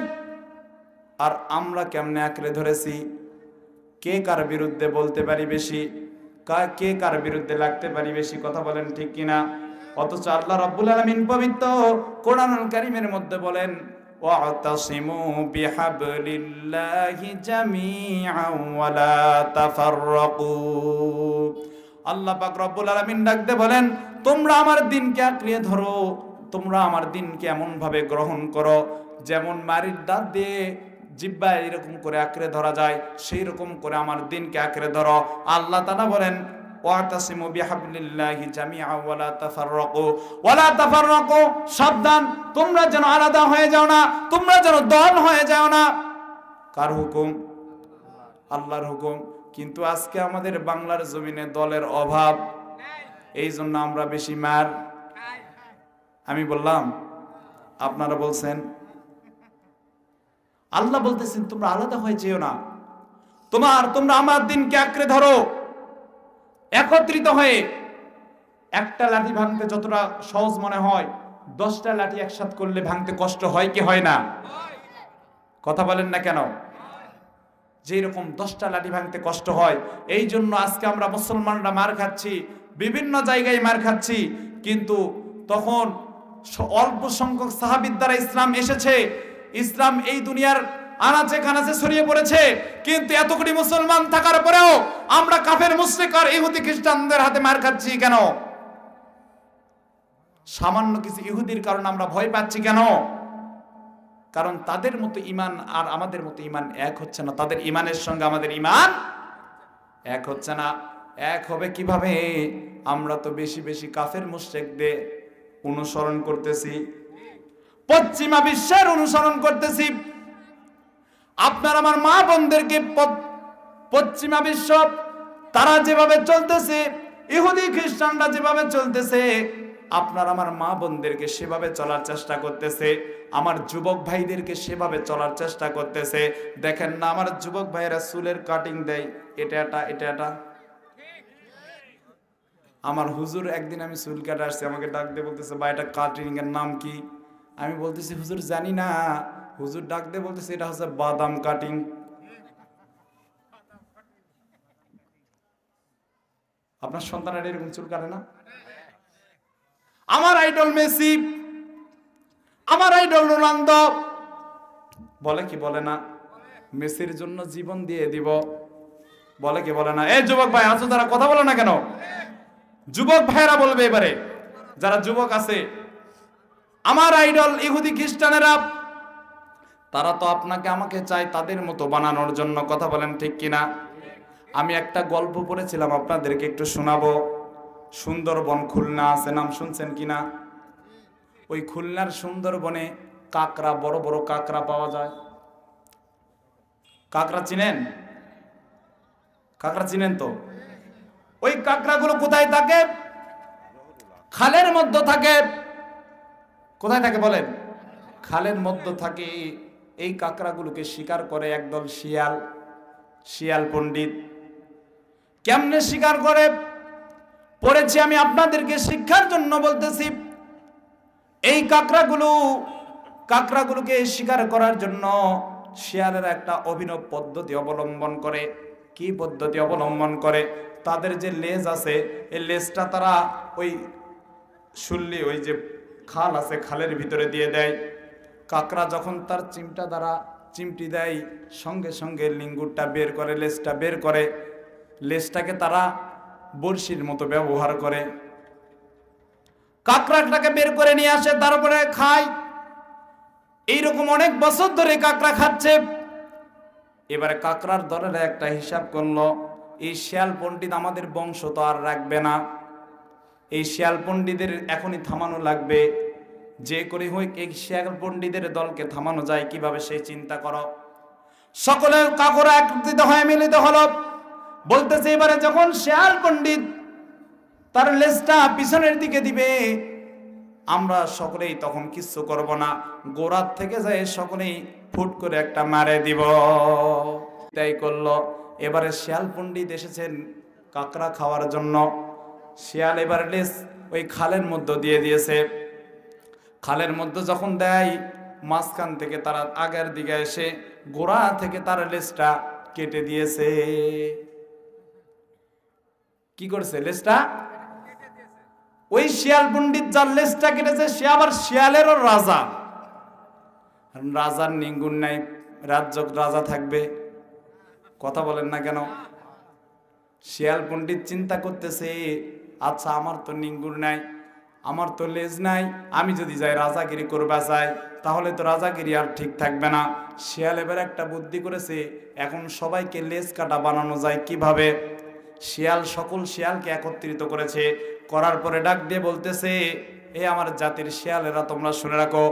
আর আমরা কেমনে আঁকড়ে ধরেছি? কে কার বিরুদ্ধে বলতে পারি বেশি, কে কার বিরুদ্ধে লাগতে পারি বেশি? কথা বলেন ঠিক কিনা? অথচ আল্লাহ রাব্বুল আলামিন পবিত্র কোরআনুল কারীমের মধ্যে বলেন, ওয়াতাসিমু বিহাবলিল্লাহি জামিআন ওয়া লা তাফাররাকু। আল্লাহ পাক রব্বুল আলামিন ডাকতে বলেন, তোমরা আমার দিনকে আঁকড়ে ধরো, তোমরা আমার দিনকে এমন ভাবে গ্রহণ করো যেমন মারির দাঁত দিয়ে জিহ্বা এরকম করে আঁকড়ে ধরা যায়, সেই রকম করে আমার দিনকে আঁকড়ে ধরো। আল্লাহ তাআলা বলেন, ওয়াতাসিমু বিহাবলিল্লাহি জামিআন ওয়া লা তাফাররাকু, ওয়া লা তাফাররাকু, সাবধান তোমরা যেন আলাদা হয়ে যাও না, তোমরা যেন দল হয়ে যাও না। কার হুকুম? আল্লাহর হুকুম। কিন্তু আজকে আমাদের বাংলার জমিনে দলের অভাব, এই জন্য আমরা বেশি মার। আমি বললাম, আপনারা বলছেন। আল্লাহ বলতেছেন তোমরা আলাদা হয়ে যেও না, তোমরা আমার দিনকে আঁকড়ে ধরো, একত্রিত হয়ে। একটা লাঠি ভাঙতে যতটা সহজ মনে হয়, 10টা লাঠি একসাথ করলে ভাঙতে কষ্ট হয় কি হয় না? কথা বলেন না কেন? যেই রকম 10টা লাঠি ভাঙতে কষ্ট হয়, এই জন্য আজকে আমরা মুসলমানরা মার খাচ্ছি, বিভিন্ন জায়গায় মার খাচ্ছি। কিন্তু তখন অল্প সংখ্যক সাহাবীর দ্বারা ইসলাম এসেছে, ইসলাম এই দুনিয়ার আনাচে কানাচে ছড়িয়ে পড়েছে। কিন্তু এত কোটি মুসলমান থাকার পরেও আমরা কাফের মুশরিক আর ইহুদি খ্রিস্টানদের হাতে মার খাচ্ছি কেন? সামান্য কিছু ইহুদির কারণে আমরা ভয় পাচ্ছি কেন? কারণ তাদের মতো ঈমান আর আমাদের মতো ঈমান এক হচ্ছে না, তাদের ঈমানের সঙ্গে আমাদের ঈমান এক হচ্ছে না। এক হবে কিভাবে? আমরা তো বেশি বেশি কাফের মুশরিকদের অনুসরণ করতেছি, পশ্চিমা বিশ্বের অনুসরণ করতেছি। আপনার আমার মা বোনদেরকে পশ্চিমা বিশ্ব তারা যেভাবে চলতেছে, ইহুদি খ্রিস্টানরা যেভাবে চলতেছে, আপনার আমার মা বোনদেরকে সেভাবে চলার চেষ্টা করতেছে, আমার যুবক ভাইদেরকে সেভাবে চলার চেষ্টা করতেছে। দেখেন না আমার যুবক ভাইয়েরা চুলের কাটিং দেয়, এটা আমার হুজুর একদিন আমি চুল কাটা আসছি, আমাকে ডাক দিয়ে বলতেছে ভাই এটা কাটিং এর নাম কি? আমি বলতেছি হুজুর জানি না। হুজুর ডাক দিয়ে বলতেছে এটা হচ্ছে বাদাম কাটিং। আপনার সন্তানের এরকম চুল কাটে না? আমার আইডল মেসি, আমার আইডল রোনালদো বলে কি বলে না? মেসির জন্য জীবন দিয়ে দিব, বলে কি বলে না? এই যুবক ভাই আছো তারা কথা বলে না কেন? যুবক ভাইরা বলবে এবারে, যারা যুবক আছে, আমার আইডল ইহুদি খ্রিস্টানেরা তারা তো আপনাকে আমাকে চায় তাদের মতো বানানোর জন্য, কথা বলেন ঠিক কিনা? আমি একটা গল্প পড়েছিলাম আপনাদেরকে একটু শোনাবো। সুন্দরবন খুলনা আছে, নাম শুনছেন কিনা? ওই খুলনার সুন্দরবনে কাকড়া, বড় বড় কাকড়া পাওয়া যায়। কাকড়া চিনেন? কাকড়া চিনেন তো? ওই কাকড়াগুলো কোথায় থাকে? খালের মধ্যে থাকে। কোথায় থাকে বলেন? খালের মধ্যে থাকে। এই কাকড়াগুলোকে শিকার করে একদল শিয়াল পণ্ডিত। কেমনে শিকার করে পড়েছি আমি, আপনাদেরকে শিক্ষার জন্য বলতেছি। এই কাকড়াগুলোকে শিকার করার জন্য শিয়ালেরা একটা অভিনব পদ্ধতি অবলম্বন করে। কি পদ্ধতি অবলম্বন করে? তাদের যে লেজ আছে, এই লেজটা তারা ওই শুনলি ওই যে খাল আছে, খালের ভিতরে দিয়ে দেয়। কাকড়া যখন তার চিমটা দ্বারা চিমটি দেয়, সঙ্গে সঙ্গে লিঙ্গুরটা বের করে, লেজটা বের করে। লেজটাকে তারা বড়শির মতো ব্যবহার করে। কাকড়াটাকে বের করে নিয়ে আসে, তারপরে খায়। এইরকম অনেক বছর ধরে কাকড়া খাচ্ছে। এবারে কাকড়ার দলের একটা হিসাব করলো, এই শিয়াল পণ্ডিত আমাদের বংশ তো আর রাখবে না, এই শিয়াল পণ্ডিতের এখনই থামানো লাগবে। যে করে হোক এই শিয়াল পণ্ডিতের দলকে থামানো যায় কিভাবে সেই চিন্তা করো। সকলের কাকড়া একত্রিত হয়ে মিলিত হলো। বলতেছে এবারে যখন শিয়াল পণ্ডিত তার লেজটা পিছনের দিকে দিবে, আমরা সকলেই তখন কিচ্ছু করব না, গোড়ার থেকে যায় সকলেই ফুট করে একটা মারে দিব। তাই করলো। এবারে শিয়াল পণ্ডিত এসেছেন কাকড়া খাওয়ার জন্য। শিয়াল এবারে লেজ ওই খালের মধ্যে দিয়ে দিয়েছে। খালের মধ্যে যখন দেয়, মাঝখান থেকে তারা আগের দিকে এসে গোড়া থেকে তার লেজটা কেটে দিয়েছে। কি করছে? লেজটা ওই শিয়াল পণ্ডিত যার লেজটা কেটেছে সে আবার শিয়ালেরও রাজা। রাজার নিঙ্গুর নাই, রাজ্য রাজা থাকবে? কথা বলেন না কেন? শিয়াল পণ্ডিত চিন্তা করতেছে, আচ্ছা আমার তো নিঙ্গুর নাই, আমার তো লেজ নাই, আমি যদি যাই রাজাগিরি করবা চাই তাহলে তো রাজাগিরি আর ঠিক থাকবে না। শিয়াল এবার একটা বুদ্ধি করেছে, এখন সবাইকে লেজ কাটা বানানো যায় কিভাবে। শিয়াল সকল শিয়ালকে একত্রিত করেছে, করার পরে ডাক দিয়ে বলতেছে, এ আমার জাতির শিয়ালেরা তোমরা শুনে রাখো,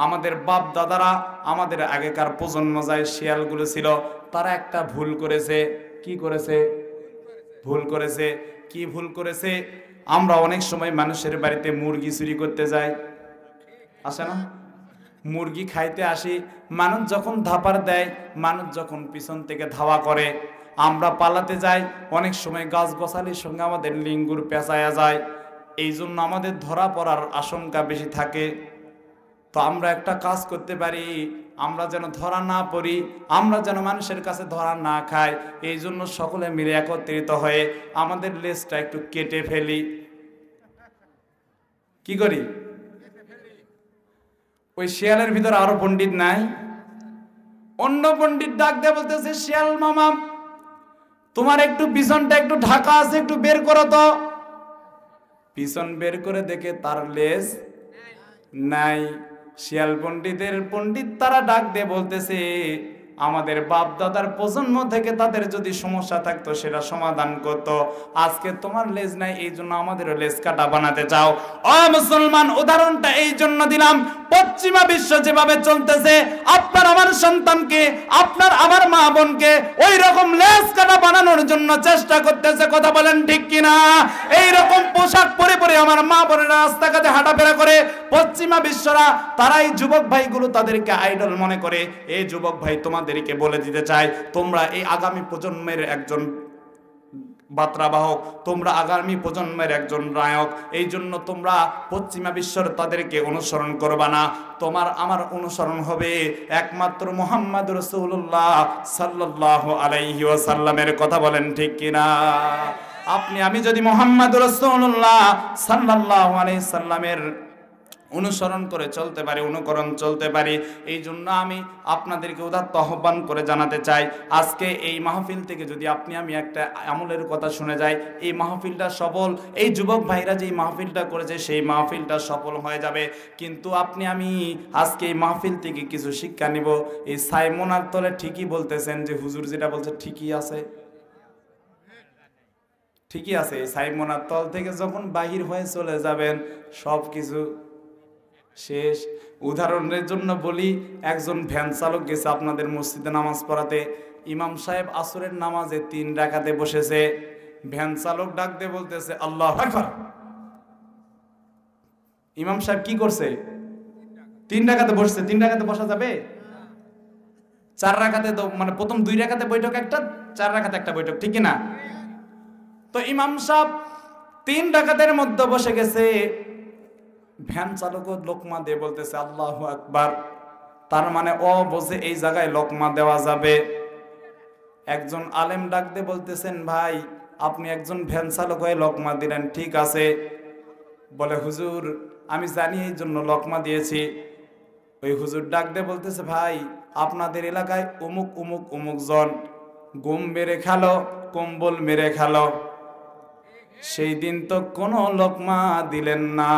আমাদের বাপ দাদারা, আমাদের আগেকার প্রজন্ম যায় শিয়ালগুলো ছিল, তারা একটা ভুল করেছে। কি করেছে? ভুল করেছে। কি ভুল করেছে? আমরা অনেক সময় মানুষের বাড়িতে মুরগি চুরি করতে যাই, আসে না? মুরগি খাইতে আসি, মানুষ যখন ধাপার দেয়, মানুষ যখন পিছন থেকে ধাওয়া করে, আমরা পালাতে যাই, অনেক সময় গাছ গোছালির সঙ্গে আমাদের লিঙ্গুর পেঁচায়া যায়। এই জন্য আমাদের ধরা পড়ার আশঙ্কা বেশি থাকে। তো আমরা একটা কাজ করতে পারি, আমরা যেন ধরা না পড়ি, আমরা যেন মানুষের কাছে ধরা না খাই, এই জন্য সকলে মিলে একত্রিত হয়ে আমাদের লেজটা একটু কেটে ফেলি। কি করি? ওই শিয়ালের ভিতরে আরো পণ্ডিত নাই? অন্য পণ্ডিত ডাক দিয়ে বলতেছে, শিয়াল মামা তোমার একটু পিছনটা একটু ঢাকা আছে, একটু বের করো তো। পিছন বের করে দেখে তার লেজ নাই। শিয়াল পণ্ডিত তারা ডাক দিয়ে বলতেছে, আমাদের বাপ দাদার প্রজন্ম থেকে তাদের যদি সমস্যা থাকতো সেটা সমাধান করতো, আজকে তোমার লেজ নাই এই জন্য আমাদের লেজ কাটা বানাতে চাও। ও মুসলমান, উদাহরণটা এই জন্য দিলাম, পশ্চিমা বিশ্ব যেভাবে চলতেছে আপনার আমার সন্তানকে, আপনার আমার মা বোনকে ওই রকম লেজ কাটা বানানোর জন্য চেষ্টা করতেছে। কথা বলেন ঠিক কিনা? এই রকম পোশাক পরে পরে আমার মা বোনেরা রাস্তাঘাটে হাঁটাফেরা করে, পশ্চিমা বিশ্বরা তারাই যুবক ভাইগুলো তাদেরকে আইডল মনে করে। এই যুবক ভাই, তোমাদেরকে বলে দিতে চাই, তোমরা এই আগামী প্রজন্মের একজন বার্তাবাহক, তোমরা আগামী প্রজন্মের একজন নায়ক। এই জন্য তোমরা পশ্চিমা বিশ্বর তাদেরকে অনুসরণ করবা না, তোমার আমার অনুসরণ হবে একমাত্র মুহাম্মদ রাসূলুল্লাহ সাল্লাল্লাহু আলাইহি ওয়াসাল্লামের। কথা বলেন ঠিক কিনা? আপনি আমি যদি মুহাম্মদ রাসূলুল্লাহ সাল্লাল্লাহু আলাইহি সাল্লামের অনুসরণ করে চলতে পারি, অনুকরণ চলতে পারি, এই জন্য আমি আপনাদেরকে উদাত্ত আহ্বান করে জানাতে চাই, আজকে এই মাহফিল থেকে যদি আপনি আমি একটা আমলের কথা শুনে যাই, এই মাহফিলটা সফল, এই যুবক ভাইরা যে মাহফিলটা করেছে সেই মাহফিলটা সফল হয়ে যাবে। কিন্তু আপনি আমি আজকে এই মাহফিল থেকে কিছু শিক্ষা নিব। এই সাইমনার তলে ঠিকই বলতেছেন যে হুজুর যেটা বলছে ঠিকই আছে, ঠিকই আছে। এই সাইমনার তল থেকে যখন বাহির হয়ে চলে যাবেন সব কিছু শেষ। উদাহরণের জন্য বলি, একজন ভ্যান চালক গেছে আপনাদের মসজিদে নামাজ পড়াতে, ইমাম সাহেব আসরের নামাজে 3 রাকাতে বসেছে, ভ্যান চালক ডাক দিয়ে বলতেছে আল্লাহু আকবার। ইমাম সাহেব কি করছে? 3 রাকাতে বসছে। 3 রাকাতে বসা যাবে? 4 রাকাতে তো, মানে প্রথম 2 রাকাতে বৈঠক একটা, 4 রাকাতে একটা বৈঠক, ঠিক না? তো ইমাম সাহেব 3 রাকাতের মধ্যে বসে গেছে, ভ্যান চালক লোকমা দিয়ে বলতেছে আল্লাহু আকবার। তার মানে ও বোঝে এই জায়গায় লোকমা দেওয়া যাবে। একজন আলেম ডাক দিয়ে বলতেছেন ভাই, আপনি একজন ভ্যান চালক হয়ে লোকমা দিলেন, ঠিক আছে। বলে হুজুর আমি জানি এই জন্য লোকমা দিয়েছি। ওই হুজুর ডাক দিয়ে বলতেছে ভাই, আপনাদের এলাকায় অমুক অমুক অমুক জন গম মেরে খালো, কম্বল মেরে খালো, সেই দিন তো কোনো লোকমা দিলেন না।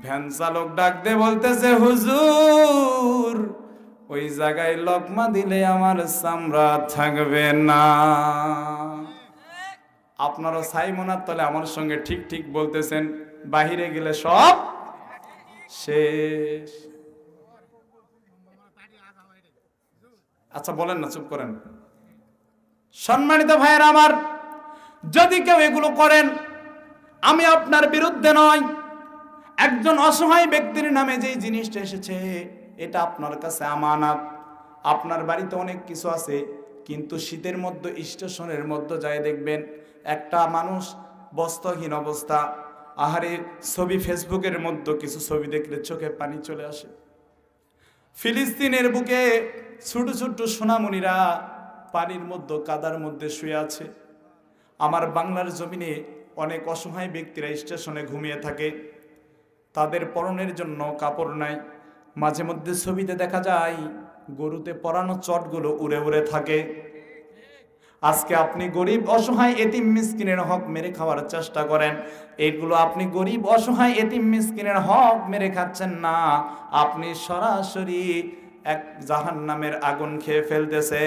ভ্যান চালক ডাক দিয়ে বলতেছে হুজুর ওই জায়গায় লোকমা দিলে আমার চামড়া থাকবে না। আপনারা সাইমনার তলে আমার সঙ্গে ঠিক ঠিক বলতেছেন, বাহিরে গেলে সব শেষ। আচ্ছা বলেন না, চুপ করেন। সম্মানিত ভাইয়েরা আমার, যদি কেউ এগুলো করেন, আমি আপনার বিরুদ্ধে নয়, একজন অসহায় ব্যক্তির নামে যেই জিনিসটা এসেছে এটা আপনার কাছে আমানত। আপনার বাড়িতে অনেক কিছু আছে, কিন্তু শীতের মধ্যে স্টেশনের মধ্যে যায় দেখবেন একটা মানুষ বস্ত্রহীন অবস্থা, আহারে ছবি ফেসবুকের মধ্যে কিছু ছবি দেখলে চোখে পানি চলে আসে। ফিলিস্তিনের বুকে ছোট ছোট সোনামণিরা পানির মধ্যে কাদার মধ্যে শুয়ে আছে। আমার বাংলার জমিনে অনেক অসহায় ব্যক্তিরা স্টেশনে ঘুমিয়ে থাকে, তাদের পরনের জন্য কাপড় নাই। মাঝে মধ্যে ছবিতে দেখা যায় গরুতে পরানো চটগুলো উড়ে উড়ে থাকে। আজকে আপনি গরিব অসহায় এতিম মিসকিনের হক মেরে খাওয়ার চেষ্টা করেন, এগুলো আপনি গরিব অসহায় এতিম মিসকিনের হক মেরে খাচ্ছেন না, আপনি সরাসরি এক জাহান্নামের আগুন খেয়ে ফেলতেছে।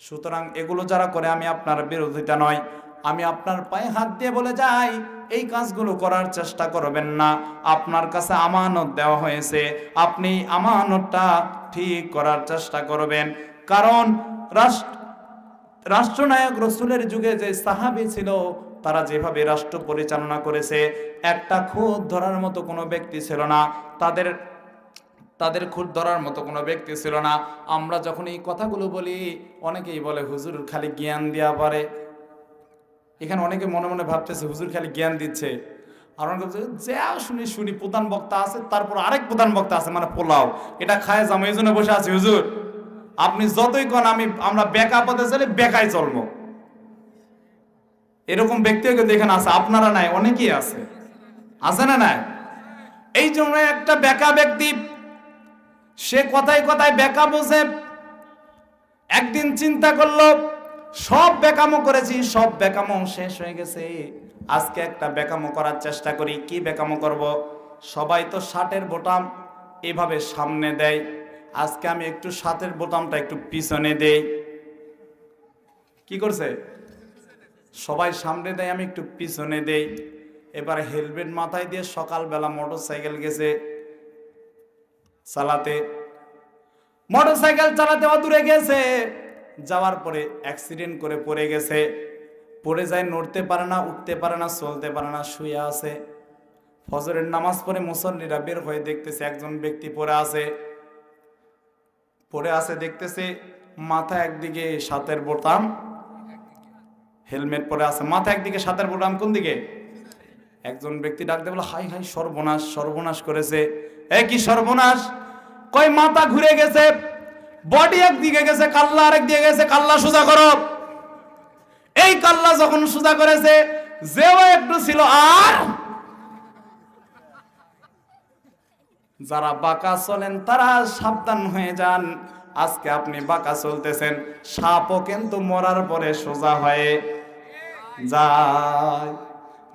সুতরাং এগুলো যারা করে আমি আপনার বিরোধিতা নয়, আমি আপনার পায়ে হাত দিয়ে বলে যাই এই কাজগুলো করার চেষ্টা করবেন না। আপনার কাছে আমানত দেওয়া হয়েছে, আপনি আমানতটা ঠিক করার চেষ্টা করবেন। কারণ রাষ্ট্রনায়ক রসুলের যুগে যে সাহাবী ছিল তারা যেভাবে রাষ্ট্র পরিচালনা করেছে, একটা খুঁত ধরার মতো কোনো ব্যক্তি ছিল না, তাদের খুঁত ধরার মতো কোনো ব্যক্তি ছিল না। আমরা যখন এই কথাগুলো বলি অনেকেই বলে হুজুর খালি জ্ঞান দেওয়া পারে। এখানে অনেকে মনে মনে ভাবতেছে হুজুর খালি জ্ঞান দিচ্ছে, আর অনেকে যা শুনি প্রধান বক্তা আছে, তারপর আরেক প্রধান বক্তা আছে, মানে পোলাও এটা খায় যাবো এই জন্য বসে আছি। হুজুর আপনি যতই কন আমরা বেকা পথে চলে বেকায় চলবো, এরকম ব্যক্তিও কিন্তু এখানে আছে। আপনারা নাই, অনেকেই আছে, আছে না নাই? এই জন্য একটা বেকা ব্যক্তি সে কথায় কথায় বেকা বোঝে, একদিন চিন্তা করলো সব বেকামো করেছি, সব বেকামো শেষ হয়ে গেছে, আজকে একটা বেকামো করার চেষ্টা করি। কি বেকামো করব? সবাই তো শার্টের বোতাম এভাবে সামনে দেয়, আজকে আমি একটু শার্টের বোতামটা একটু পিছনে দেই। কি করছে? সবাই সামনে দেয়, আমি একটু পিছনে দেই। এবার হেলমেট মাথায় দিয়ে সকালবেলা মোটর সাইকেল গেছে, চালাতে, মোটরসাইকেল চালাতে অদূরে গেছে, যাওয়ার পরে অ্যাক্সিডেন্ট করে পড়ে গেছে। পড়ে যায়, নড়তে পারে না, উঠতে পারে না, চলতে পারে না, শুয়ে আছে। ফজরের নামাজ পড়ে মুসল্লিরা বের হয়ে দেখতেছে একজন ব্যক্তি পড়ে আছে, দেখতেছে মাথা একদিকে, সাতের বোতাম, হেলমেট পরে আছে, মাথা একদিকে, সাতের বোতাম কোন দিকে? একজন ব্যক্তি ডাকতে বলে, হাই হাই, সর্বনাশ, সর্বনাশ করেছে। কি সর্বনাশ? কই মাথা ঘুরে গেছে, বডি একদিকে গেছে, কাল্লা আরেক দিকে গেছে, কাল্লা সোজা করো। এই কাল্লা যখন সোজা করেছে, যেও একটু ছিল আর যারা বাঁকা চলেন তারা সাবধান হয়ে যান। আজকে আপনি বাঁকা চলতেছেন, সাপও কিন্তু মরার পরে সোজা হয়ে যায়।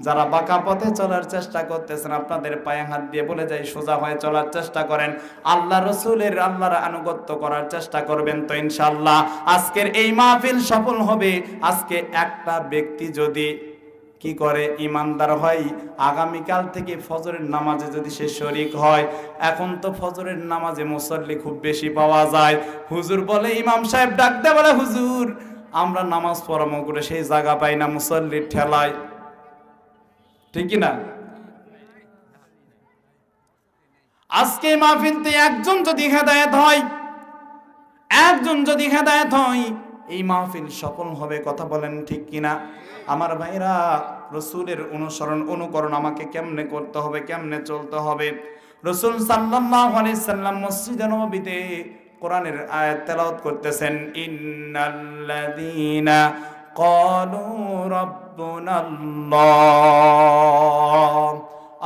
যারা বাঁকা পথে চলার চেষ্টা করতেছেন, আপনাদের পায়ে হাত দিয়ে বলে যাই, সোজা হয়ে চলার চেষ্টা করেন। আল্লাহ রসুলের, আল্লাহর আনুগত্য করার চেষ্টা করবেন, তো ইনশাআল্লাহ আজকের এই মাহফিল সফল হবে। আজকে একটা ব্যক্তি যদি কি করে, ইমানদার হয়, আগামীকাল থেকে ফজরের নামাজে যদি সে শরীক হয়। এখন তো ফজরের নামাজে মুসল্লি খুব বেশি পাওয়া যায়। হুজুর বলে, ইমাম সাহেব ডাক দে, বলে হুজুর আমরা নামাজ পড়ামো করে সেই জায়গা পাই না, মুসল্লির ঠেলায়। ঠিক না? আজকে মাহফিলতে একজন যদি হেদায়েত হয়, এই মাহফিল সফল হবে। কথা বলেন ঠিক কিনা? আমার ভাইরা, রসুলের অনুকরণ আমাকে কেমনে করতে হবে, কেমনে চলতে হবে? রসুল সাল্লাল্লাহু আলাইহি সাল্লাম মসজিদে নববীতে কোরআনের আয়াত তেলাওয়াত করতেছেন, ইন্নাল্লাযীনা ক্বালু রাব্বুনাল্লাহ।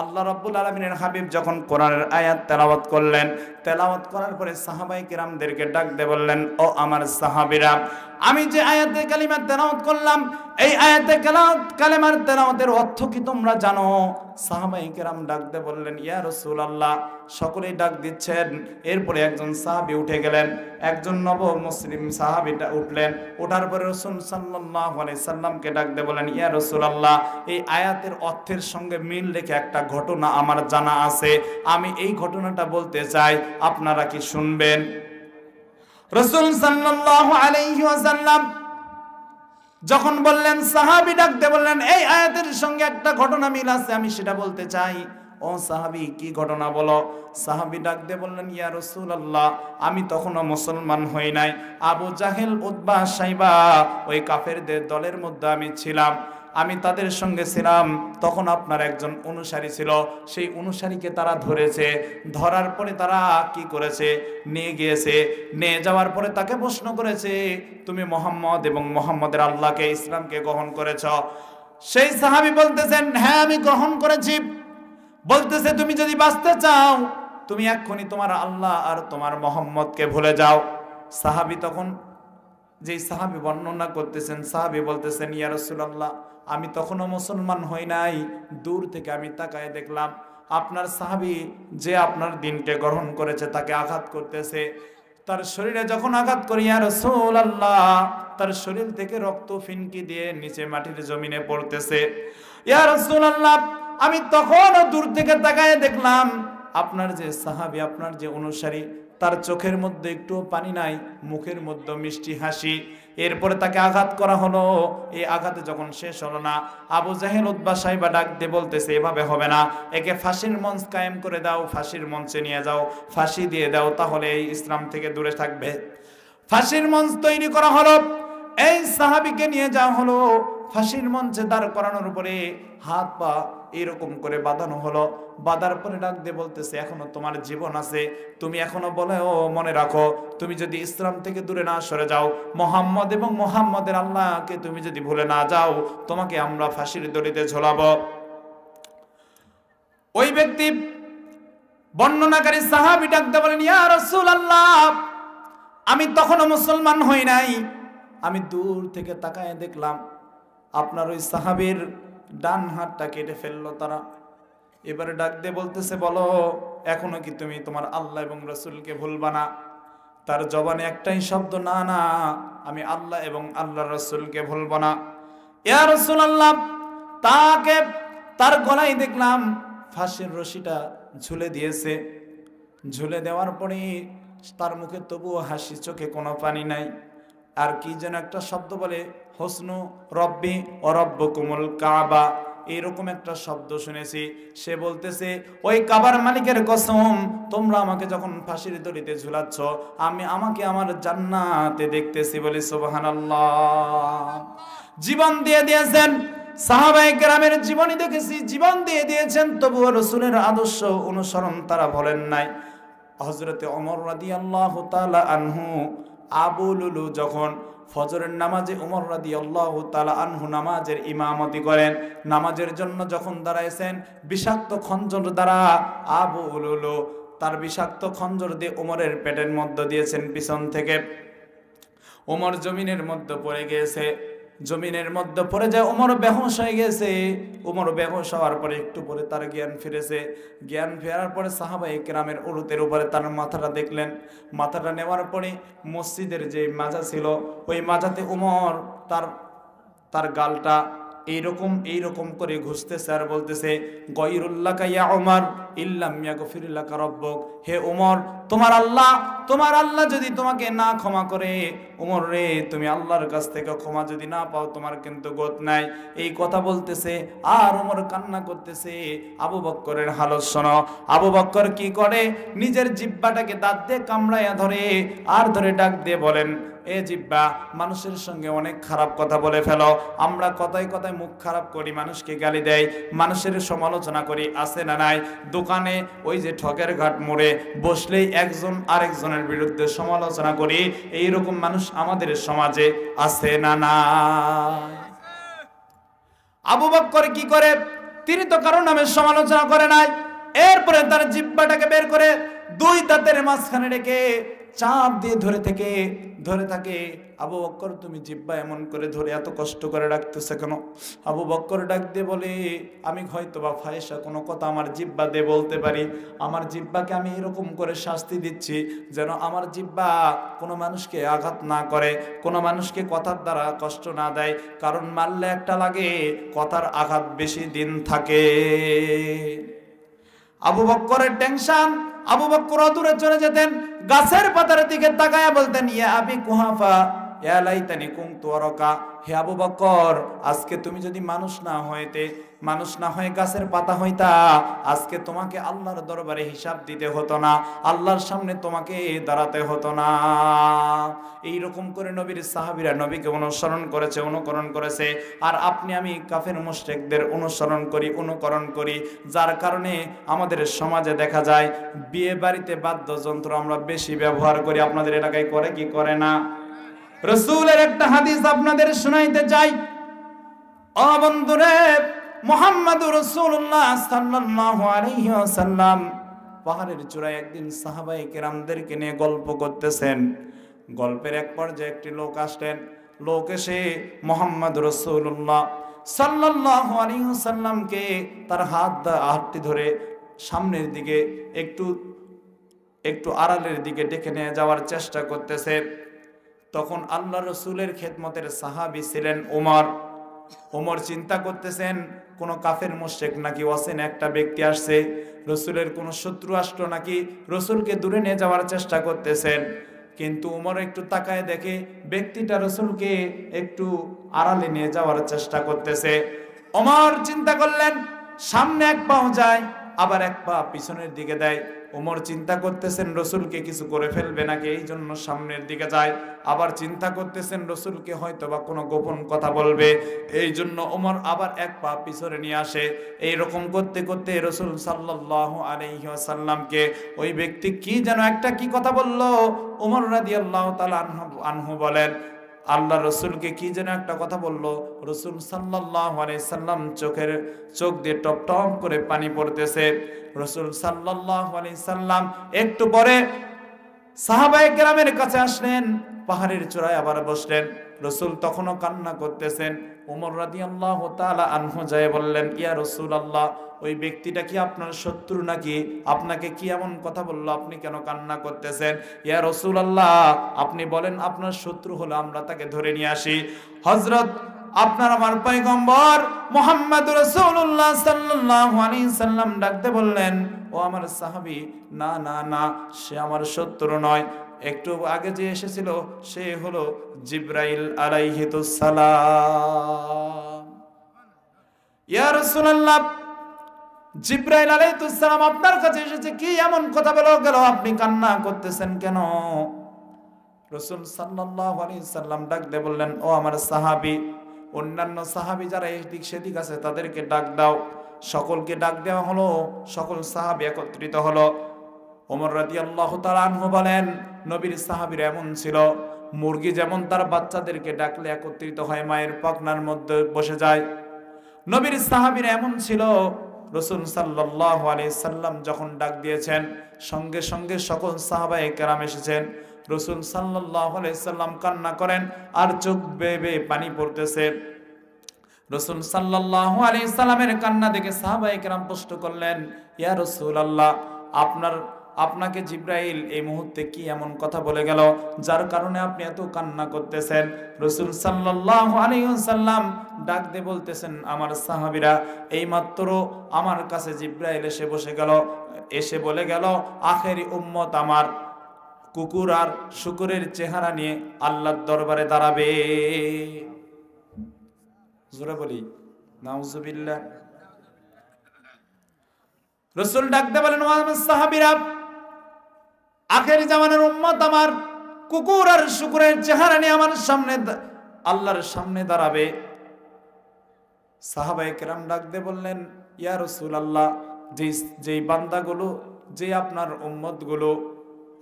আল্লাহ রাব্বুল আলামিনের হাবিব যখন কোরআনের আয়াত তেলাওয়াত করলেন, তেলাওয়াত করার পরে সাহাবায়ে কিরামদেরকে ডাক দিয়ে বললেন, ও আমার সাহাবীরা, আমি যে আয়াতে কালিমা তেলাওয়াত করলাম, এই আয়াতে কালিমার তেলাওয়াতের অর্থ কি তোমরা জানো? সাহাবায়ে কিরাম ডাক দিয়ে বললেন, ইয়া রাসূলুল্লাহ। সকলেই ডাক দিচ্ছেন। এরপরে একজন সাহাবী উঠে গেলেন, একজন নব মুসলিম সাহাবীটা উঠলেন। ওঠার পরে রাসূল সাল্লাল্লাহু আলাইহি সাল্লামকে ডাক দিয়ে বলেন, ইয়া রাসূলুল্লাহ, এই আয়াতের অর্থের সঙ্গে মিল রেখে একটা ঘটনা আমার জানা আছে, আমি এই ঘটনাটা বলতে চাই, আপনারা কি শুনবেন? রাসূল সাল্লাল্লাহু আলাইহি ওয়াসাল্লাম যখন বললেন, সাহাবী ডাক দিয়ে বললেন, এই আয়াতের সঙ্গে একটা ঘটনা মিল আছে, আমি সেটা বলতে চাই। ও সাহাবী, কি ঘটনা বলো? সাহাবী ডাক দিয়ে বললেন, ইয়া রাসূলুল্লাহ, আমি তখনও মুসলমান হই নাই। আবু জাহেল, উতবা, সাইবা, ওই কাফেরদের দলের মধ্যে আমি ছিলাম। আমি তাদের সঙ্গে ছিলাম। তখন আপনার একজন অনুসারী ছিল, সেই অনুসারীকে তারা ধরেছে। ধরার পরে তারা কি করেছে, নিয়ে গিয়েছে। নিয়ে যাওয়ার পরে তাকে প্রশ্ন করেছে, তুমি মুহাম্মদ এবং মুহাম্মদের আল্লাহকে, ইসলামকে গ্রহণ করেছ? সেই সাহাবী বলতেছেন, হ্যাঁ আমি গ্রহণ করেছি। বলতেছে, তুমি যদি বাঁচতে চাও, তুমি এক্ষুনি তোমার আল্লাহ আর তোমার মুহাম্মদকে ভুলে যাও। সাহাবী তখন, যেই সাহাবী বর্ণনা করতেছেন, সাহাবী বলতেছেন, ইয়া রাসূলুল্লাহ, আমি তখনও মুসলমান হই নাই। দূর থেকে আমি তাকায় দেখলাম আপনার সাহাবী যে আপনার দিনকে গ্রহণ করেছে তাকে আঘাত করতেছে। তার শরীরে যখন আঘাত করি, ইয়া রাসূলুল্লাহ, তার শরীর থেকে রক্ত ফিনকি দিয়ে নিচে মাটির জমিনে পড়তেছে। ইয়া রাসূলুল্লাহ, আমি তখনও দূর থেকে তাকায় দেখলাম আপনার যে সাহাবী, আপনার যে অনুসারী, তার চোখের মধ্যে একটু পানি নাই, মুখের মধ্যে মিষ্টি হাসি। এরপরে তাকে আঘাত করা হলো। এই আঘাতে যখন শেষ হলো না, আবু জাহেল, উতবা, সাইবা ডাক দিয়ে বলতেছে, এভাবে হবে না, একে ফাঁসির মঞ্চ কায়েম করে দাও, ফাঁসির মঞ্চে নিয়ে যাও, ফাঁসি দিয়ে দাও, তাহলে এই ইসলাম থেকে দূরে থাকবে। ফাঁসির মঞ্চ তৈরি করা হলো, এই সাহাবীকে নিয়ে যাওয়া হলো। ফাঁসির মঞ্চে দাঁড় করানোর উপরে হাত পা এরকম করে বাঁধানো হলো। বাঁধার পরে ডাক দিয়ে বলতেছে, এখনো তোমার জীবন আছে, তুমি এখনো বলেও মনে রাখো, তুমি যদি ইসলাম থেকে দূরে না সরে যাও, মুহাম্মদ এবং মুহাম্মদের আল্লাহকে তুমি যদি ভুলে না যাও, তোমাকে আমরা ফাঁসির দড়িতে ঝোলাবো। ওই ব্যক্তি, বর্ণনাকারী সাহাবী ডাক দিয়ে বলেন, ইয়া রাসূলুল্লাহ, আমি তখনও মুসলমান হই নাই। আমি দূর থেকে তাকায় দেখলাম আপনার ওই সাহাবীর ডান হাতটা কেটে ফেললো তারা। এবারে ডাক দিয়ে বলতেছে, বলো এখনো কি তুমি তোমার আল্লাহ এবং রাসূলকে ভুলবা না? তার জবানে একটাই শব্দ, না না, আমি আল্লাহ এবং আল্লাহর রাসূলকে ভুলবো না। ইয়া রাসূলুল্লাহ, তার গলায় দেখলাম ফাঁসির রশিটা ঝুলে দিয়েছে। ঝুলে দেওয়ার পরে তার মুখে তবুও হাসি, চোখে কোনো পানি নাই। আর কি যেন একটা শব্দ বলে, হোসনু রব্বি ও রব্বকুমুল কাবা, এইরকম একটা শব্দ শুনেছি। সে বলতেছে, ওই কাবার মালিকের কসম, তোমরা আমাকে যখন ফাঁসির দড়িতে ঝুলাচ্ছ, আমাকে আমার জান্নাতে দেখতেছি। বলি সুবহানাল্লাহ। জীবন দিয়ে দিয়েছেন, সাহাবায়ে কেরামের জীবনী দেখেছি, জীবন দিয়ে দিয়েছেন, তবুও রাসূলের আদর্শ অনুসরণ তারা বলেন নাই। হযরতে ওমর রাদিয়াল্লাহু তাআলা আনহু, আবু লুলু যখন ফজরের নামাজে ওমর রাদিয়াল্লাহু তাআলা আনহু নামাজের ইমামতি করেন, নামাজের জন্য যখন দাঁড়াইছেন, বিষাক্ত খঞ্জর দ্বারা আবু লুলু তার বিষাক্ত খঞ্জর দিয়ে ওমরের পেটের মধ্যে দিয়েছেন পিছন থেকে। ওমর জমিনের মধ্যে পড়ে গিয়েছে, জমিনের মধ্যে পড়ে যায়, ওমর বেহুশ হয়ে গেছে। ওমর বেহুশ হওয়ার পরে একটু পরে তার জ্ঞান ফিরেছে। জ্ঞান ফেরার পরে সাহাবায়ে কেরামের উরুতের উপরে তার মাথাটা দেখলেন। মাথাটা নেওয়ার পরে মসজিদের যে মাজা ছিল, ওই মাজাতে ওমর তার গালটা এইরকম করে ঘুষতেছে আর বলতেছে, গয়রুল্লাকা ইয়া ওমর ইল্লাম ইয়াগফির লাকা রাব্বুক, হে ওমর, তোমার আল্লাহ যদি তোমাকে না ক্ষমা করে, ওমর রে, তুমি আল্লাহর কাছ থেকে ক্ষমা যদি না পাও, তোমার কিন্তু গত নাই। এই কথা বলতেছে আর ওমর কান্না করতেছে। আবু বকরের হালত শোনো। আবু বকর কি করে, নিজের জিহ্বাটাকে দাঁত দিয়ে কামড়াইয়া ধরে ডাক দিয়ে বলেন, এ জিহ্বা, মানুষের সঙ্গে অনেক খারাপ কথা বলে ফেলো। আমরা কথায় কথায় মুখ খারাপ করি, মানুষকে গালি দেয়, মানুষের সমালোচনা করি, আছে না নাই? দোকানে ওই যে ঠকের ঘাট মোড়ে বসলেই একজন আরেকজনের বিরুদ্ধে সমালোচনা করি, এইরকম মানুষ আমাদের সমাজে আছে না নাই? আবু বকর কি করে, তিনি তো কারো নামে সমালোচনা করে নাই। এরপরে তার জিহ্বাটাকে বের করে দুই দাঁতের মাঝখানে রেখে চাপ দিয়ে ধরে থাকে। আবু বকর, তুমি জিহ্বা এমন করে ধরে এত কষ্ট করে রাখতেছে কেন? আবু বকর ডাক দিয়ে বলে, আমি হয়তো বা ফায়সা কোনো কথা আমার জিহ্বা দিয়ে বলতে পারি। আমার জিহ্বাকে আমি এরকম করে শাস্তি দিচ্ছি যেন আমার জিহ্বা কোনো মানুষকে আঘাত না করে, কোনো মানুষকে কথার দ্বারা কষ্ট না দেয়। কারণ মারলে একটা লাগে, কথার আঘাত বেশি দিন থাকে। আবু বকরের টেনশন, আবু বকর দূরে চলে যেতেন, গাছের পাতার দিকে তাকায়া বলতেন, ইয়া আবি কুহাফা ইয়া লাইতানি কুনতু আরাকা, হে আবু বকর, আজকে তুমি যদি মানুষ না হয়ে গাছের পাতা হইতা, আজকে তোমাকে আল্লাহর দরবারে হিসাব দিতে হতো না, আল্লাহর সামনে তোমাকে দাঁড়াতে হতো না। এইরকম করে নবীর সাহাবীরা নবীকে অনুকরণ করেছে। আর আপনি আমি কাফের মুশরিকদের অনুকরণ করি, যার কারণে আমাদের সমাজে দেখা যায় বিয়ে বাড়িতে বাদ্যযন্ত্র আমরা বেশি ব্যবহার করি। আপনাদের এলাকায় করে কি করে না? রাসূলের একটা হাদিস আপনাদের শোনাইতে চাই। ও বন্ধুরে, মুহাম্মদুর রাসূলুল্লাহ সাল্লাল্লাহু আলাইহি ওয়াসাল্লাম পাহাড়ের চূড়ায় একদিন সাহাবায়ে কেরামদেরকে নিয়ে গল্প করতেছেন। গল্পের এক পর্যায়ে একটি লোক আসলেন। লোক এসে মুহাম্মদুর রাসূলুল্লাহ সাল্লাল্লাহু আলাইহি ওয়াসাল্লামকে তার হাতটি ধরে সামনের দিকে একটু আড়ালের দিকে ডেকে নিয়ে যাওয়ার চেষ্টা করতেছে। তখন আল্লাহ রসুলের খেদমতের সাহাবী ছিলেন ওমর চিন্তা করতেছেন, কোন কাফের মুশরিক নাকি অচেনা একটা ব্যক্তি আসছে, রসুলের কোন শত্রু আসলো নাকি, রসুলকে দূরে নিয়ে যাওয়ার চেষ্টা করতেছেন। কিন্তু ওমর একটু তাকায় দেখে ব্যক্তিটা রসুলকে একটু আড়ালে নিয়ে যাওয়ার চেষ্টা করতেছে। ওমর চিন্তা করলেন, সামনে এক পাও যায়, আবার এক পা পিছনের দিকে দেয়। ওমর চিন্তা করতেছেন রসুলকে কিছু করে ফেলবে নাকি, এই জন্য সামনের দিকে যায়। আবার চিন্তা করতেছেন রসুলকে হয়তো বা কোনো গোপন কথা বলবে, এই জন্য ওমর আবার এক পা পিছনে নিয়ে আসে। এইরকম করতে করতে রসুল সাল্লাল্লাহু আলাইহি ওয়াসাল্লামকে ওই ব্যক্তি কি যেন একটা কি কথা বলল, ওমর রাদিয়াল্লাহু তাআলা আনহু বলেন, আল্লাহ রসুলকে কি যেন একটা কথা বলল। রসুল সাল্লাল্লাহু আলাইহি সাল্লাম চোখ দিয়ে টপ টপ করে পানি পড়তেছে। রসুল সাল্লাল্লাহু আলাইহি সাল্লাম একটু পরে সাহাবায়ে কেরামের কাছে আসলেন, পাহাড়ের চূড়ায় আবার বসলেন। রসুল তখনও কান্না করতেছেন। ওমর রাদিয়াল্লাহু তাআলা আনহু যায় বললেন, ইয়া রাসূলুল্লাহ, ওই ব্যক্তিটা কি আপনার শত্রু নাকি? আপনাকে কি এমন কথা বললো, আপনি কেন কান্না করতেছেন? ইয়া রাসূলুল্লাহ, আপনি বলেন আপনার শত্রু হলে আমরা তাকে ধরে নিয়ে আসি। হযরত আপনার আমার পয়গম্বর মুহাম্মদ রাসূলুল্লাহ সাল্লাল্লাহু আলাইহি সাল্লাম ডাকতে বললেন, ও আমার সাহাবী, না না না, সে আমার শত্রু নয়, একটু আগে যে এসেছিল সে হলো জিবরাইল আলাইহিস সালাম। ইয়া রাসূলুল্লাহ, জিবরাইল আলাইহিস সালাম আপনার কাছে এসেছে, কি এমন কথা বলে গেল, আপনি কান্না করতেছেন কেন? রাসূল সাল্লাল্লাহু আলাইহি সাল্লাম ডাক দিয়ে বললেন, ও আমার সাহাবী, অন্যান্য সাহাবী যারা এদিক সেদিক আছে তাদেরকে ডাক দাও। সকলকে ডাক দেওয়া হলো, সকল সাহাবী একত্রিত হলো। ওমর রাদিয়াল্লাহু তাআলা আনহু বলেন, নবীর সাহাবীরা এমন ছিল, মুরগি যেমন তার বাচ্চাদেরকে ডাকলে একত্রিত হয়, মায়ের পাখনার মধ্যে বসে যায়, নবীর সাহাবীরা এমন ছিল, রাসূল সাল্লাল্লাহু আলাইহি সাল্লাম যখন ডাক দিয়েছেন সঙ্গে সঙ্গে সকল সাহাবায়ে কেরাম এসেছেন। রাসূল সাল্লাল্লাহু আলাইহি সাল্লাম কান্না করেন আর চোখ বেয়ে বেয়ে পানি পড়তেছে। রাসূল সাল্লাল্লাহু আলাইহি সাল্লামের কান্না দেখে সাহাবায়ে কেরাম প্রশ্ন করলেন, ইয়া রাসূলুল্লাহ, আপনাকে জিবরাইল এই মুহূর্তে কি এমন কথা বলে গেল যার কারণে আপনি এত কান্না করতেছেন? রাসূল সাল্লাল্লাহু আলাইহি ওয়াসাল্লাম ডাক দিয়ে বলতেছেন, আমার সাহাবীরা, এইমাত্র আমার কাছে জিবরাইল এসে বসে গেল, এসে বলে গেল আখেরি উম্মত আমার কুকুর আর শুকরের চেহারা নিয়ে আল্লাহর দরবারে দাঁড়াবে। জোরে বলি নাউজুবিল্লাহ। রাসূল ডাক দিয়ে বলেন, আমার সাহাবীরা, আখেরি জামানের উম্মত আমার কুকুর আর শুকরের চেহারা নিয়ে আমার সামনে আল্লাহর সামনে দাঁড়াবে। সাহাবায়ে কেরাম ডাক দিয়ে বললেন, ইয়া রাসূলুল্লাহ, যেই বান্দাগুলো, যে আপনার উম্মতগুলো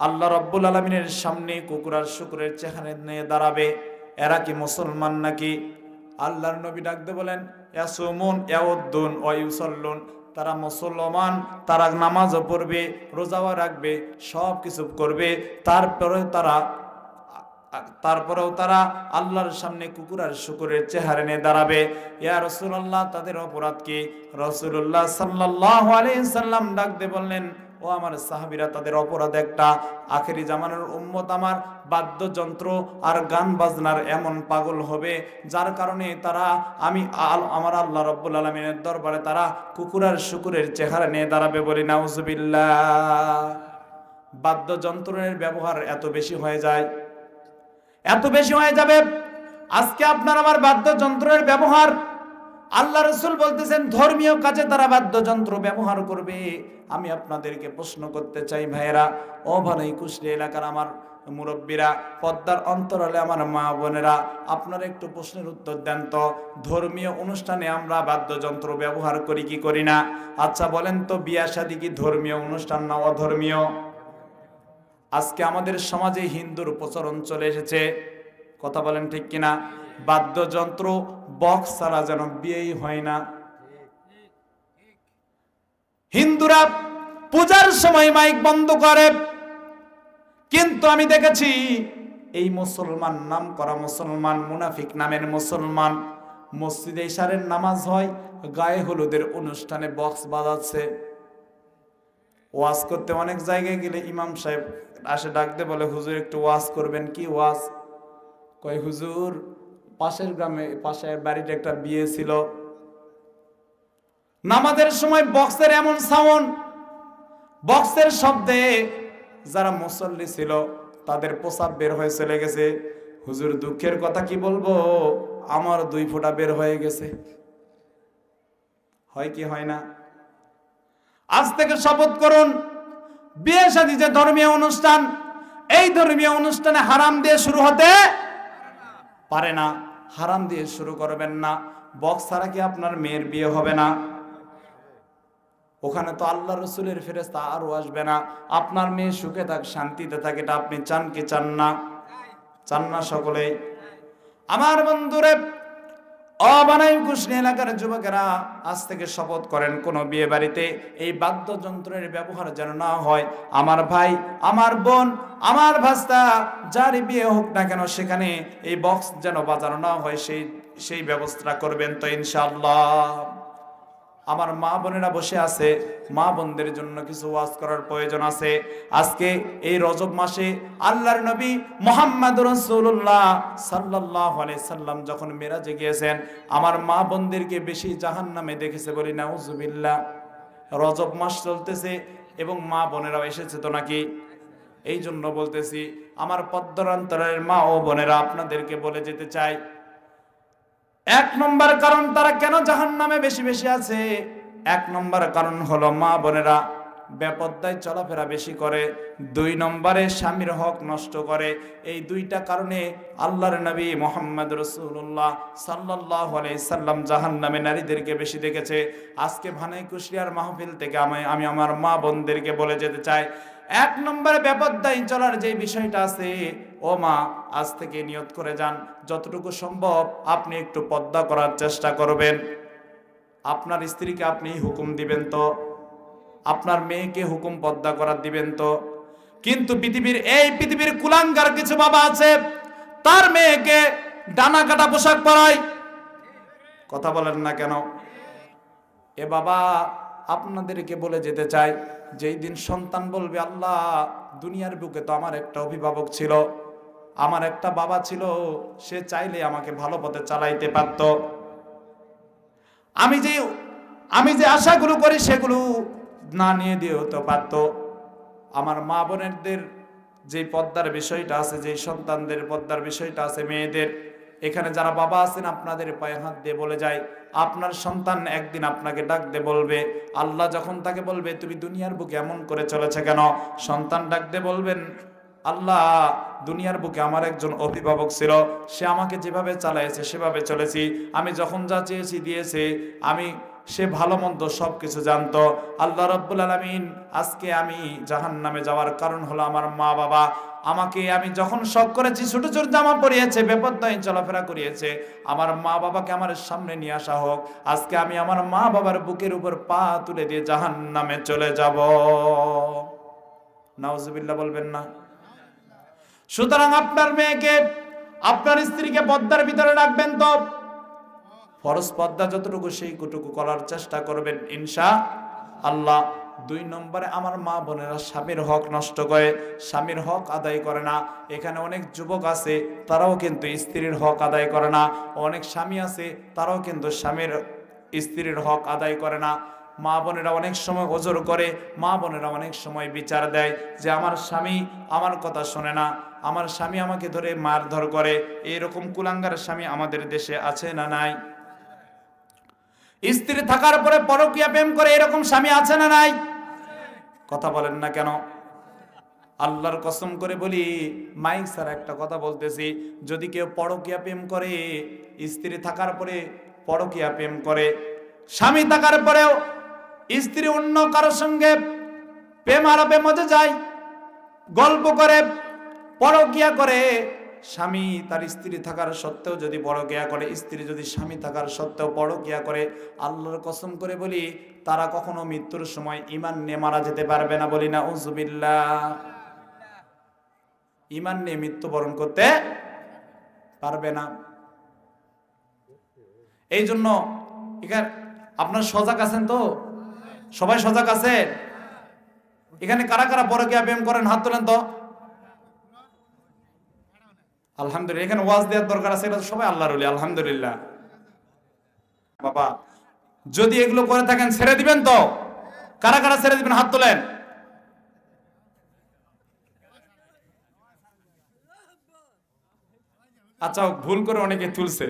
আল্লাহ রাব্বুল আলামিনের সামনে কুকুর আর শুকরের চেহারা নিয়ে দাঁড়াবে, এরা কি মুসলমান নাকি? আল্লাহর নবী ডাক দিয়ে বলেন, ইয়াসুমুন ইয়াউদ্দুন ওয়া ইউসাল্লুন, তারা মুসলমান, তারা নামাজও পড়বে, রোজাও রাখবে, সব কিছু করবে, তারপরেও তারা আল্লাহর সামনে কুকুর আর শুকরের চেহারা নিয়ে দাঁড়াবে। ইয়া রাসূলুল্লাহ, তাদের অপরাধ কি? রাসূলুল্লাহ সাল্লাল্লাহু আলাইহি সাল্লাম ডাক দিয়ে বললেন, ও আমার সাহাবীরা, তাদের অপরাধ একটা, আখেরি জামানার উম্মত আমার বাদ্যযন্ত্র আর গান বাজনার এমন পাগল হবে যার কারণে তারা আমার আল্লাহ রাব্বুল আলামিনের দরবারে তারা কুকুর আর শুকরের চেহারা নিয়ে দাঁড়াবে। বলি নাউজুবিল্লাহ। বাদ্যযন্ত্রের ব্যবহার এত বেশি হয়ে যায়, এত বেশি হয়ে যাবে, আজকে আপনার আমার বাদ্যযন্ত্রের ব্যবহার, আল্লাহ রাসূল বলতেছেন ধর্মীয় কাজে তারা বাদ্যযন্ত্র ব্যবহার করবে। আমি আপনাদেরকে প্রশ্ন করতে চাই ভাইয়েরা, ও ভাই কুষ্টিয়া এলাকার আমার মুরব্বীরা, পদ্মার অন্তরালে আমার মা বোনেরা, আপনারা একটু প্রশ্নের উত্তর দেন তো, ধর্মীয় অনুষ্ঠানে আমরা বাদ্যযন্ত্র ব্যবহার করি কি করি না? আচ্ছা বলেন তো, বিয়া শাদী কি ধর্মীয় অনুষ্ঠান না অধর্মীয়? আজকে আমাদের সমাজে হিন্দুর প্রচলন চলে এসেছে, কথা বলেন ঠিক কিনা? বাদ্যযন্ত্র বক্স ছাড়া যেন বিয়েই হয় না। হিন্দুরা পূজার সময় মাইক বন্ধ করে, কিন্তু আমি দেখেছি এই মুসলমান, নাম করা মুসলমান, মুনাফিক নামের মুসলমান, মসজিদে ইশারের নামাজ হয়, গায়ে হলুদের অনুষ্ঠানে বক্স বাজাচ্ছে। ওয়াজ করতে অনেক জায়গায় গেলে ইমাম সাহেব আসে ডাক দিয়ে বলে, হুজুর একটু ওয়াজ করবেন। কি ওয়াজ? কয় হুজুর, পাশের গ্রামে, পাশের বাড়িতে একটা বিয়ে ছিল, নামাজের সময় বক্সের এমন সাউন্ড, বক্সের শব্দে যারা মুসল্লি ছিল তাদের প্রসাব বের হয়ে চলে গেছে। হুজুর দুঃখের কথা কি বলবো, আমার 2 ফোঁটা বের হয়ে গেছে। হয় কি হয় না? আজ থেকে শপথ করুন, বিয়ে শাদী যে ধর্মীয় অনুষ্ঠান, এই ধর্মীয় অনুষ্ঠানে হারাম দিয়ে শুরু হতে পারে না। হারাম দিয়ে শুরু করবেন না। বক্স ছাড়া কি আপনার মেয়ের বিয়ে হবে না? ওখানে তো আল্লাহ রসুলের ফেরেশতা আরো আসবে না। আপনার মেয়ে সুখে থাক, শান্তিতে থাকে, এটা আপনি চান কি চান না? চান না সকলে? আমার বন্ধুরে, অবানাই কুষ্টি এলাকার যুবকেরা, আজ থেকে শপথ করেন কোন বিয়ে বাড়িতে এই বাদ্যযন্ত্রের ব্যবহার যেন না হয়। আমার ভাই, আমার বোন, আমার ভাস্তা, যার বিয়ে হোক না কেন, সেখানে এই বক্স যেন বাজানো না হয়, সেই ব্যবস্থা করবেন তো ইনশাআল্লাহ। আমার মা বোনেরা বসে আছে, মা বোনদের জন্য কিছু ওয়াজ করার প্রয়োজন আছে। আজকে এই রজব মাসে আল্লাহর নবী মুহাম্মদুর রাসূলুল্লাহ সাল্লাল্লাহু আলাইহি সাল্লাম যখন মেরাজে গিয়েছেন, আমার মা বোনদেরকে বেশি জাহান্নামে দেখেছে, বলি নাউজুবিল্লাহ। রজব মাস চলতেছে এবং মা বোনেরাও এসেছে তো নাকি? এই জন্য বলতেছি, আমার পদ্মরান্তরের মা ও বোনেরা, আপনাদেরকে বলে যেতে চাই, এক নম্বর কারণ তারা কেন জাহান্নামে বেশি বেশি আছে, এক নম্বর কারণ হলো মা বোনেরা বেপরদায় চলাফেরা বেশি করে, দুই নম্বরে স্বামীর হক নষ্ট করে। এই দুইটা কারণে আল্লাহর নবী মুহাম্মদ রাসূলুল্লাহ সাল্লাল্লাহু আলাইহি সাল্লাম জাহান্নামে নারীদেরকে বেশি দেখেছে। আজকে ভানাই কুশরিয়ার মাহফিল থেকে আমি আমার মা বোনদেরকে বলে যেতে চাই, এক নম্বরে বেপরদায় চলার যে বিষয়টা আছে, ও মা, আজ থেকে নিয়ত করে যান, যতটুকু সম্ভব আপনি একটু পর্দা করার চেষ্টা করবেন। আপনার স্ত্রীকে আপনি হুকুম দিবেন তো, আপনার মেয়েকে হুকুম পর্দা করার দিবেন তো। কিন্তু পৃথিবীর কুলাঙ্গার কিছু বাবা আছে, তার মেয়েকে ডানা কাটা পোশাক পরায়। কথা বলেন না কেন? এ বাবা, আপনাদেরকে বলে যেতে চাই, যেই দিন সন্তান বলবে, আল্লাহ, দুনিয়ার বুকে তো আমার একটা অভিভাবক ছিল, আমার একটা বাবা ছিল, সে চাইলে আমাকে ভালো পথে চালাইতে পারত, আমি যে আশাগুলো করি সেগুলো না নিয়ে দিয়েও তো পারত। আমার মা বোনেরদের যে পর্দার বিষয়টা আছে, যে সন্তানদের পর্দার বিষয়টা আছে, মেয়েদের, এখানে যারা বাবা আছেন, আপনাদের পায়ে হাত দিয়ে বলে যায়, আপনার সন্তান একদিন আপনাকে ডাক দিয়ে বলবে, আল্লাহ যখন তাকে বলবে তুমি দুনিয়ার বুকে এমন করে চলেছে কেন, সন্তান ডাক দিয়ে বলবেন, আল্লাহ, দুনিয়ার বুকে আমার একজন অভিভাবক ছিল, সে আমাকে যেভাবে চালাইছে সেভাবে চলেছি, আমি যখন যা চেয়েছি দিয়েছে, সে ভালো মন্দ সবকিছু জানতো। আল্লাহ রাব্বুল আলামিন, আজকে আমি জাহান্নামে যাওয়ার কারণ হলো আমার মা বাবা। আমি যখন শখ করেছি, ছোট ছোট জামা পরিয়েছে, বেপরদায় চলাফেরা করিয়েছে, আমার মা বাবাকে আমার সামনে নিয়ে আসা হোক, আজকে আমি আমার মা বাবার বুকের উপর পা তুলে দিয়ে জাহান্নামে চলে যাব। নাউজুবিল্লাহ বলবেন না? সুতরাং আপনার মেয়েকে, আপনার স্ত্রীকে পর্দার ভিতরে রাখবেন তো, ফরজ পর্দা যতটুকু সেইটুকু করার চেষ্টা করবেন ইনশাআল্লাহ। দুই নম্বরে, আমার মা বোনেরা স্বামীর হক নষ্ট করে, স্বামীর হক আদায় করে না। এখানে অনেক যুবক আছে, তারাও কিন্তু স্ত্রীর হক আদায় করে না। অনেক স্বামী আছে, তারাও কিন্তু স্ত্রীর হক আদায় করে না। মা বোনেরা অনেক সময় ওজর করে, মা বোনেরা অনেক সময় বিচার দেয় যে আমার স্বামী আমার কথা শোনে না, আমার স্বামী আমাকে ধরে মারধর করে। এইরকম কুলাঙ্গার স্বামী আমাদের দেশে আছে না নাই? স্ত্রী থাকার পরে পরকীয়া প্রেম করে, এরকম স্বামী আছে না নাই? কথা বলেন না কেন? আল্লাহর কসম করে বলি, মাইক স্যার একটা কথা বলতেছি, যদি কেউ পরকীয়া প্রেম করে, স্ত্রী থাকার পরে পরকীয়া প্রেম করে, স্বামী থাকার পরেও স্ত্রী অন্য কারোর সঙ্গে প্রেম আলাপে মজে যায়, গল্প করে, পরকীয়া করে, স্বামী তার স্ত্রী থাকার সত্ত্বেও যদি পরকীয়া করে, স্ত্রী যদি স্বামী থাকার সত্ত্বেও পরকীয়া করে, আল্লাহর কসম করে বলি, তারা কখনো মৃত্যুর সময় ঈমান নিয়ে মারা যেতে পারবে না, বলি না উযুবিল্লাহ। ঈমান নিয়ে মৃত্যুবরণ করতে পারবে না। এই জন্য এখানে আপনার সজাগ আছেন তো? সবাই সজাগ আছে? এখানে কারা কারা পরকীয়া প্রেম করেন হাত তোলেন তো। আলহামদুলিল্লাহ। এখানে ওয়াজ দেওয়ার দরকার আছে, এটা সবাই আল্লাহর ওলি, আলহামদুলিল্লাহ। বাবা, যদি এগুলো করে থাকেন ছেড়ে দিবেন তো? কারা কারা ছেড়ে দিবেন হাত তোলেন। আচ্ছা, ভুল করে অনেকে তুলছে।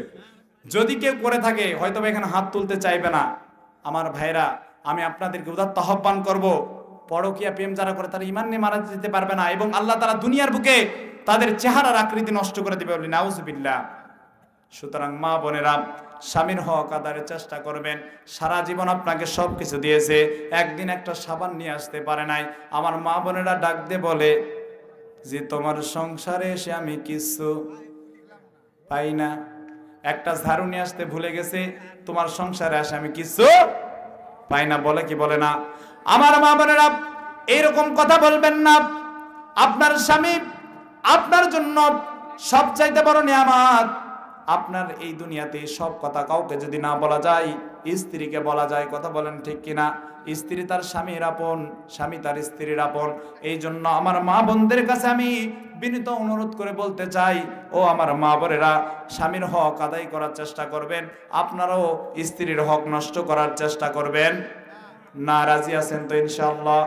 যদি কেউ করে থাকে, হয়তো এখানে হাত তুলতে চাইবে না, আমার ভাইরা, আমি আপনাদেরকে উদাত্ত আহ্বান করব, পরকীয়া প্রেম যারা করে তারা ঈমান নিয়ে মারা যেতে পারবে না, এবং আল্লাহ তাআলা দুনিয়ার বুকে তাদের চেহারার আকৃতি নষ্ট করে দিবে, বলি নাউজুবিল্লাহ। সুতরাং মা বোনেরা, স্বামীর হক আদায়ের চেষ্টা করবেন। সারা জীবন আপনাকে সব কিছু দিয়েছে, একদিন একটা সাবান নিয়ে আসতে পারে নাই। আমার মা বোনেরা ডাক দিয়ে বলে যে তোমার সংসারে এসে আমি কিছু পাই না। একটা ঝাড়ু নিয়ে আসতে ভুলে গেছে, তোমার সংসারে আসে আমি কিছু পাই না, বলে কি বলে না? আমার মা বোনেরা, এইরকম কথা বলবেন না। আপনার স্বামী আপনার জন্য সবচাইতে বড় নিয়ামত। আপনার এই দুনিয়াতে সব কথা কাউকে যদি না বলা যায়, স্ত্রীকে বলা যায়। কথা বলেন ঠিক কিনা? স্ত্রী তার স্বামীর আপন, স্বামী তার স্ত্রীর আপন। এই জন্য আমার মা বোনদের কাছে আমি বিনীত অনুরোধ করে বলতে চাই, ও আমার মা বোনেরা, স্বামীর হক আদায় করার চেষ্টা করবেন। আপনারাও স্ত্রীর হক নষ্ট করার চেষ্টা করবেন না। রাজি আছেন তো ইনশাআল্লাহ?